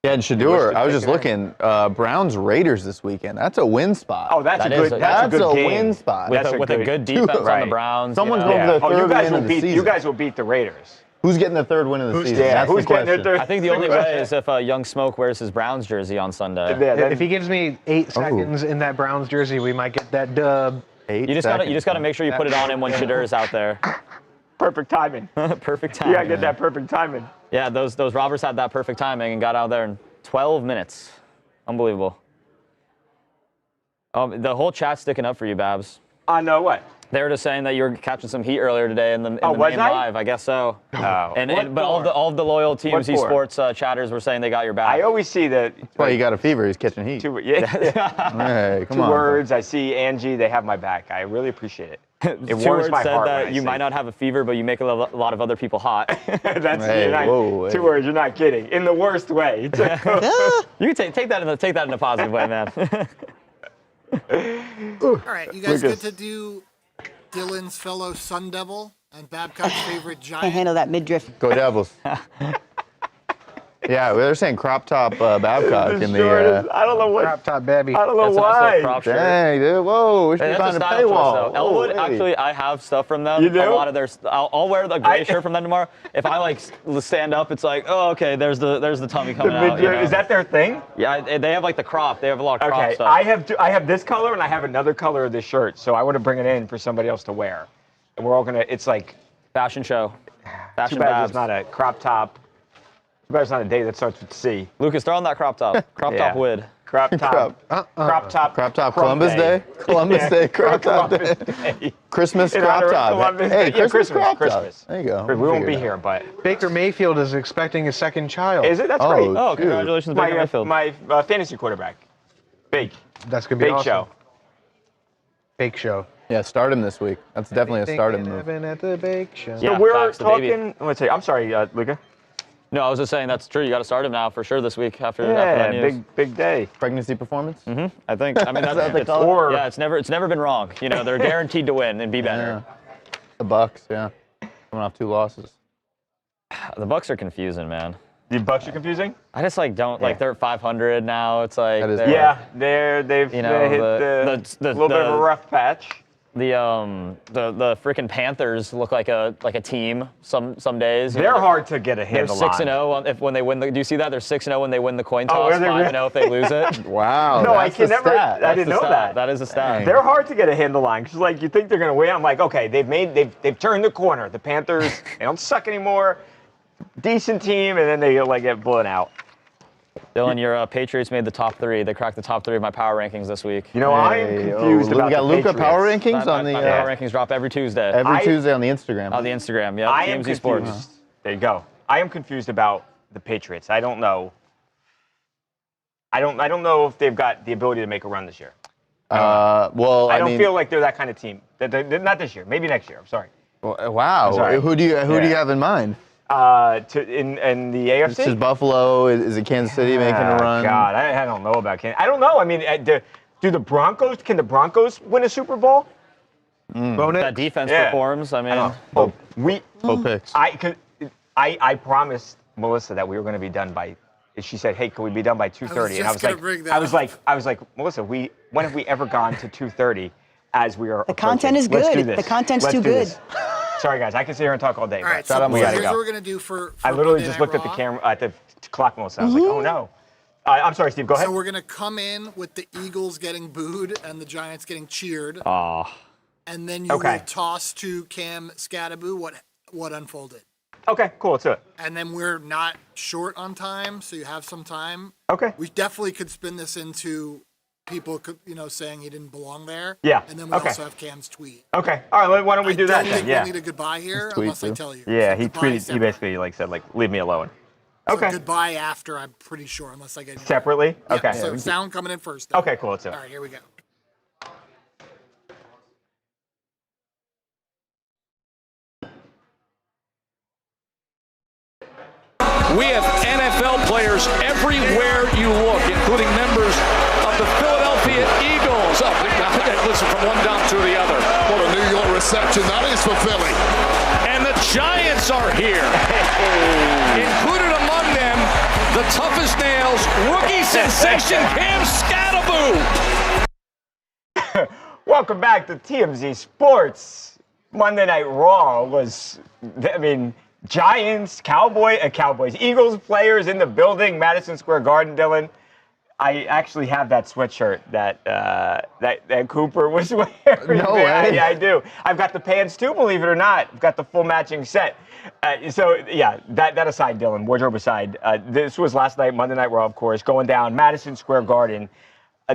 Yeah, and Shedeur, I was just looking, Browns Raiders this weekend. That's a win spot. Oh, that's a good game. Win spot. With a good defense on the Browns. Someone's going for the third win of the season. You guys will beat the Raiders. Who's getting the third win of the season? Yeah, that's the question. I think the only way is if Young Smoke wears his Browns jersey on Sunday. If he gives me 8 seconds in that Browns jersey, we might get that dub. You just got to make sure you put it on him when Shedeur's out there. Perfect timing. Perfect timing. You gotta get that perfect timing. Yeah, those robbers had that perfect timing and got out there in 12 minutes. Unbelievable. The whole chat's sticking up for you, Babs. I know what? They were just saying that you were catching some heat earlier today in the main live. I guess so. Oh. But all of the loyal TMZ Sports chatters were saying they got your back. I always see that. That's why you got a fever. He's catching heat. Hey, come on. 2 words. I see Angie. They have my back. I really appreciate it. It 2 warms words my said heart that you might not have a fever, but you make a lot of other people hot. That's hey, 2 words. You're not kidding. In the worst way. You can take that in a positive way, man. All right, you guys get to do Dylan's fellow Sun Devil and Babcock's favorite Giant. Can't handle that midriff. Go Devils. Yeah, they're saying crop top Babcock in the. I don't know what. Crop top baby. I don't know why. Dang, dude. Whoa, we should be behind a paywall. Elwood, actually, I have stuff from them. You do? A lot of their. I'll wear the gray shirt from them tomorrow. If I like stand up, it's like, oh, okay, there's the tummy coming out. Is that their thing? Yeah, they have like the crop. They have a lot of crop Okay, stuff. I have this color and I have another color of this shirt, so I want to bring it in for somebody else to wear, and we're all gonna. It's like fashion show. Fashion too bad babs. it's not a crop top. Too bad it's not a day that starts with C. Lucas, throw on that crop top. Crop top wid. Crop top. Crop top. Crop top Columbus Day. Columbus Day. Crop top Day. Christmas crop top. Hey, Christmas crop top. There you go. We won't be here, but Baker Mayfield is expecting a second child. Is it? That's great. Oh, congratulations, Baker Mayfield. My fantasy quarterback. Bake. That's gonna be awesome. Show. Bake show. Yeah, start him this week. That's definitely a start him move. At the bake show. Yeah, So we're facts, the baby. talking. Let's see. I'm sorry, Luca. No, I was just saying that's true. You got to start him now for sure this week after Yeah, that news. big day. Pregnancy performance? I think. I mean, that's what they call it? yeah. It's never been wrong. You know, they're guaranteed to win and be better. Yeah. The Bucks, yeah. Coming off 2 losses. The Bucks are confusing, man. The Bucks are confusing. I just don't like they're at 500 now. It's like That is they've you know, hit the little bit of a rough patch. The freaking Panthers look like a team some days. They're hard to get a handle on. They're 6-0 when they win. Do you see that? They're 6-0 when they win the coin toss. are they 5-0 if they lose it. Wow. No, I that's the can never. stat. I didn't know that. That is a stat. They're hard to get a handle on because like you think they're gonna win. I'm like, okay, they've turned the corner. The Panthers, they don't suck anymore. Decent team, and then they like get blown out. Dylan, your Patriots made the top 3. They cracked the top 3 of my power rankings this week. You know, I'm confused about we got the Luca Patriots. power rankings on the my power rankings drop every Tuesday. every Tuesday on the Instagram. On the Instagram, yeah. I am TMZ Sports. confused. There you go. I am confused about the Patriots. I don't know. I don't know if they've got the ability to make a run this year. Well, I I don't mean, feel like they're that kind of team. They're not this year. Maybe next year. I'm sorry. wow. sorry. Who do you have in mind? In the AFC. This is Buffalo. Is it Kansas City making a run? God, I don't know about Kansas. I don't know. I mean, do the Broncos? Can the Broncos win a Super Bowl? That defense performs. I mean, Full picks. I promised Melissa that we were going to be done by. She said, "Hey, can we be done by 2:30?" And I was like, Melissa, when have we ever gone to 2:30 as we are? The content is Let's do good. this. The content's Let's too do good. this. Sorry, guys, I can sit here and talk all day. All right, but so we gotta here's go. what we're gonna do for I literally Monday just Night looked at the Raw. camera at the clock, Melissa. I was like, oh no. I'm sorry, Steve. Go ahead. So we're gonna come in with the Eagles getting booed and the Giants getting cheered, and then you will toss to Cam Scattaboo what unfolded. Okay, cool. Let's do it. And then we're not short on time, so you have some time. Okay. We definitely could spin this into people, saying he didn't belong there. Yeah. And then we also have Cam's tweet. Okay. All right. Why don't we do that I don't then? think Yeah. we'll need a goodbye here tweet unless I too. tell you. Yeah. So He goodbye tweeted. He separately. basically said leave me alone. So Okay. goodbye after, I'm pretty sure, unless I get you. Separately. Yeah, Okay. So sound coming in first. Though. Okay. Cool. Let's do it. All right. Here we go. We have NFL players everywhere you look, including members of the Philadelphia Eagles. Oh, listen, from one down to the other. What a New York reception that is for Philly. And the Giants are here. Included among them, the toughest nails, rookie sensation Cam Scattaboo. Welcome back to TMZ Sports. Monday Night Raw was, Giants, Cowboys, Eagles players in the building, Madison Square Garden, Dylan. I actually have that sweatshirt that Cooper was wearing. No way. Yeah, I do. I've got the pants too, believe it or not. I've got the full matching set. That aside, Dylan, wardrobe aside, this was last night, Monday Night Raw, of course, going down Madison Square Garden.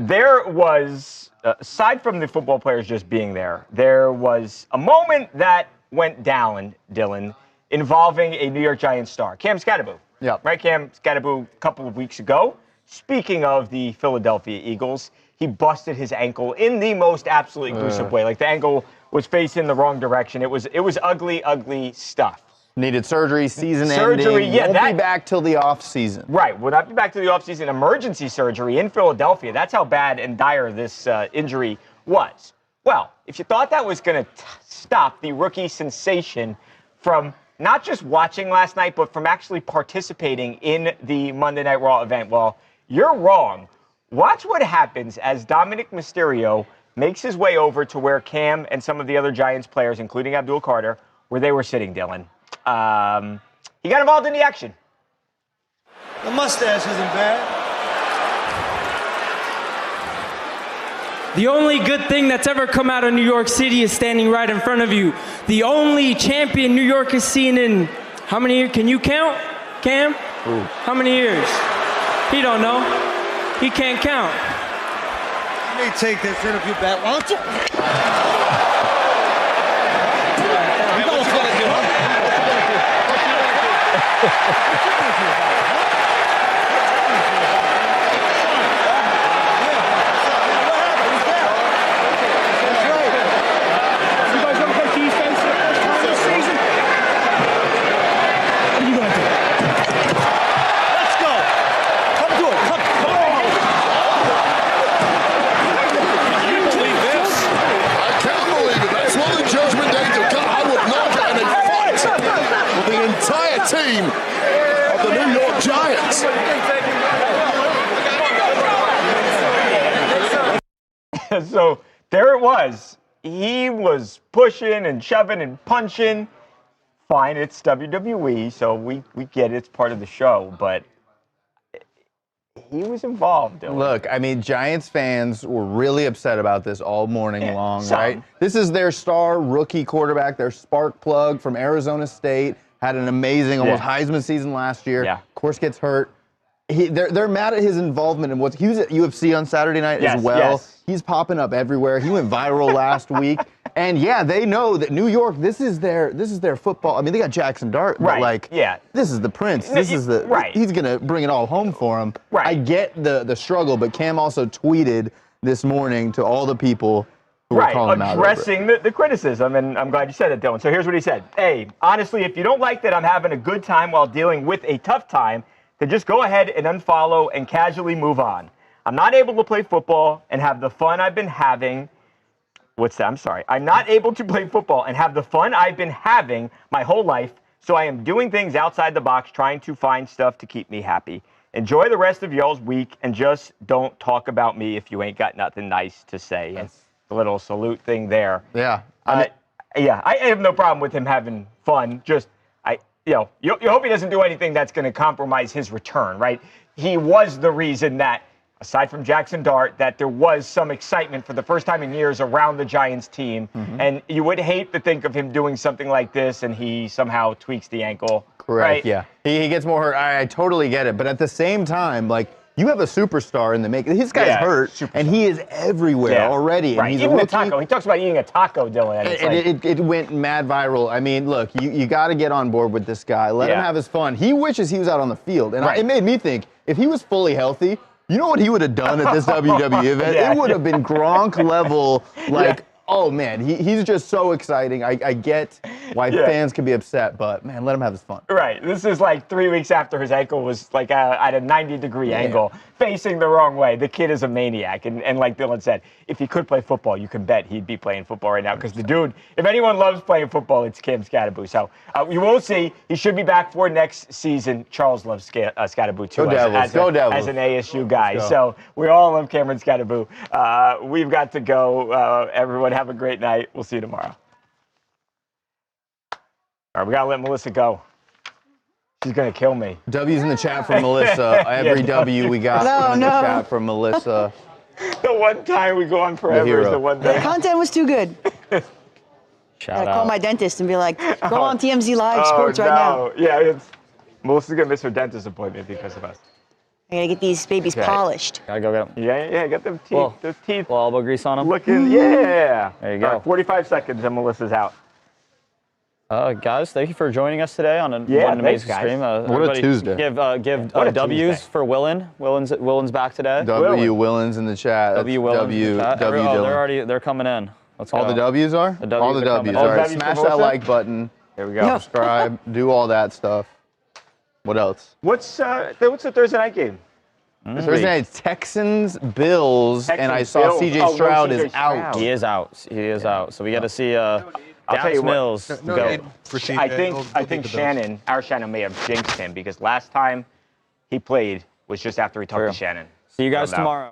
There was, aside from the football players just being there was a moment that went down, Dylan, involving a New York Giants star, Cam Scattaboo. Yeah. Right, Cam Scattaboo, a couple of weeks ago. Speaking of the Philadelphia Eagles, he busted his ankle in the most absolutely gruesome way. Like the ankle was facing the wrong direction. It was ugly, ugly stuff. Needed surgery, season Surgery, ending. yeah, Won't be back till the off season. Right, will not be back to the offseason. Emergency surgery in Philadelphia. That's how bad and dire this injury was. Well, if you thought that was going to stop the rookie sensation from not just watching last night, but from actually participating in the Monday Night Raw event. Well, you're wrong. Watch what happens as Dominic Mysterio makes his way over to where Cam and some of the other Giants players, including Abdul Carter, where they were sitting, Dylan. He got involved in the action. The mustache isn't bad. The only good thing that's ever come out of New York City is standing right in front of you. The only champion New York has seen in how many years? Can you count, Cam? Ooh. How many years? He don't know. He can't count. Let me take this interview back. Why don't you? What's you gonna do, huh? Team of the New York Giants. So there it was. He was pushing and shoving and punching. Fine, it's WWE, so we get it. It's part of the show, but he was involved. Dylan. Look, I mean, Giants fans were really upset about this all morning long, right? This is their star rookie quarterback, their spark plug from Arizona State. Had an amazing, almost Heisman season last year. Yeah. Of course, gets hurt. They're mad at his involvement in he was at UFC on Saturday night as well. Yes. He's popping up everywhere. He went viral last week. And yeah, they know that New York, this is their football. I mean, they got Jackson Dart, but this is the Prince. This is he's gonna bring it all home for him. Right. I get the struggle, but Cam also tweeted this morning to all the people who were calling him out. Addressing the criticism, and I'm glad you said it, Dylan. So here's what he said. Hey, honestly, if you don't like that I'm having a good time while dealing with a tough time, then just go ahead and unfollow and casually move on. I'm not able to play football and have the fun I've been having. What's that? I'm sorry. I'm not able to play football and have the fun I've been having my whole life, so I am doing things outside the box, trying to find stuff to keep me happy. Enjoy the rest of y'all's week, and just don't talk about me if you ain't got nothing nice to say. And a little salute thing there. Yeah. I have no problem with him having fun. Just, you hope he doesn't do anything that's going to compromise his return, right? He was the reason that, aside from Jackson Dart, that there was some excitement for the first time in years around the Giants team. Mm-hmm. And you would hate to think of him doing something like this and he somehow tweaks the ankle. Correct, right? Yeah. He gets more hurt. I totally get it. But at the same time, you have a superstar in the making. This guy's hurt, and he is everywhere already. Right. And he's even a taco. He talks about eating a taco, Dylan. And it went mad viral. I mean, look, you got to get on board with this guy. Let him have his fun. He wishes he was out on the field. And it made me think, if he was fully healthy, you know what he would have done at this WWE event? It would have been Gronk level, oh, man, he's just so exciting. I get why fans can be upset, but, man, let him have his fun. Right. This is 3 weeks after his ankle was at a 90-degree angle, facing the wrong way. The kid is a maniac. And like Dylan said, if he could play football, you can bet he'd be playing football right now because the dude, if anyone loves playing football, it's Cam Scatterbo. So we will see. He should be back for next season. Charles loves Scatterbo, too, as an ASU guy. So we all love Cameron Scatterbo. We've got to go. Everyone have a great night. We'll see you tomorrow. All right, we got to let Melissa go. She's going to kill me. W's in the chat from Melissa. Every W we got in the chat from Melissa. The one time we go on forever is the one day. The content was too good. Shout out. Call my dentist and be like, go on TMZ Live Sports right now. Yeah, Melissa's going to miss her dentist appointment because of us. I got to get these babies polished. Gotta go get them. Yeah, get them teeth. Those teeth. Little elbow grease on them. Looking, There you go. 45 seconds and Melissa's out. Guys, thank you for joining us today on an amazing stream. What a Tuesday. Give W's for Willen. Willen's back today. Willen's in the chat. They're coming in. Let's go. All the W's are? All the W's. All right, smash that like button. There we go. Subscribe. Do all that stuff. What else? What's the Thursday night game? Thursday night, Texans, Bills, and I saw C.J. Stroud is out. He is out. So we got to see I'll tell you Mills. No, Go. proceed. I think Shannon, our Shannon may have jinxed him because last time he played was just after he talked to Shannon. See you guys So, no. tomorrow.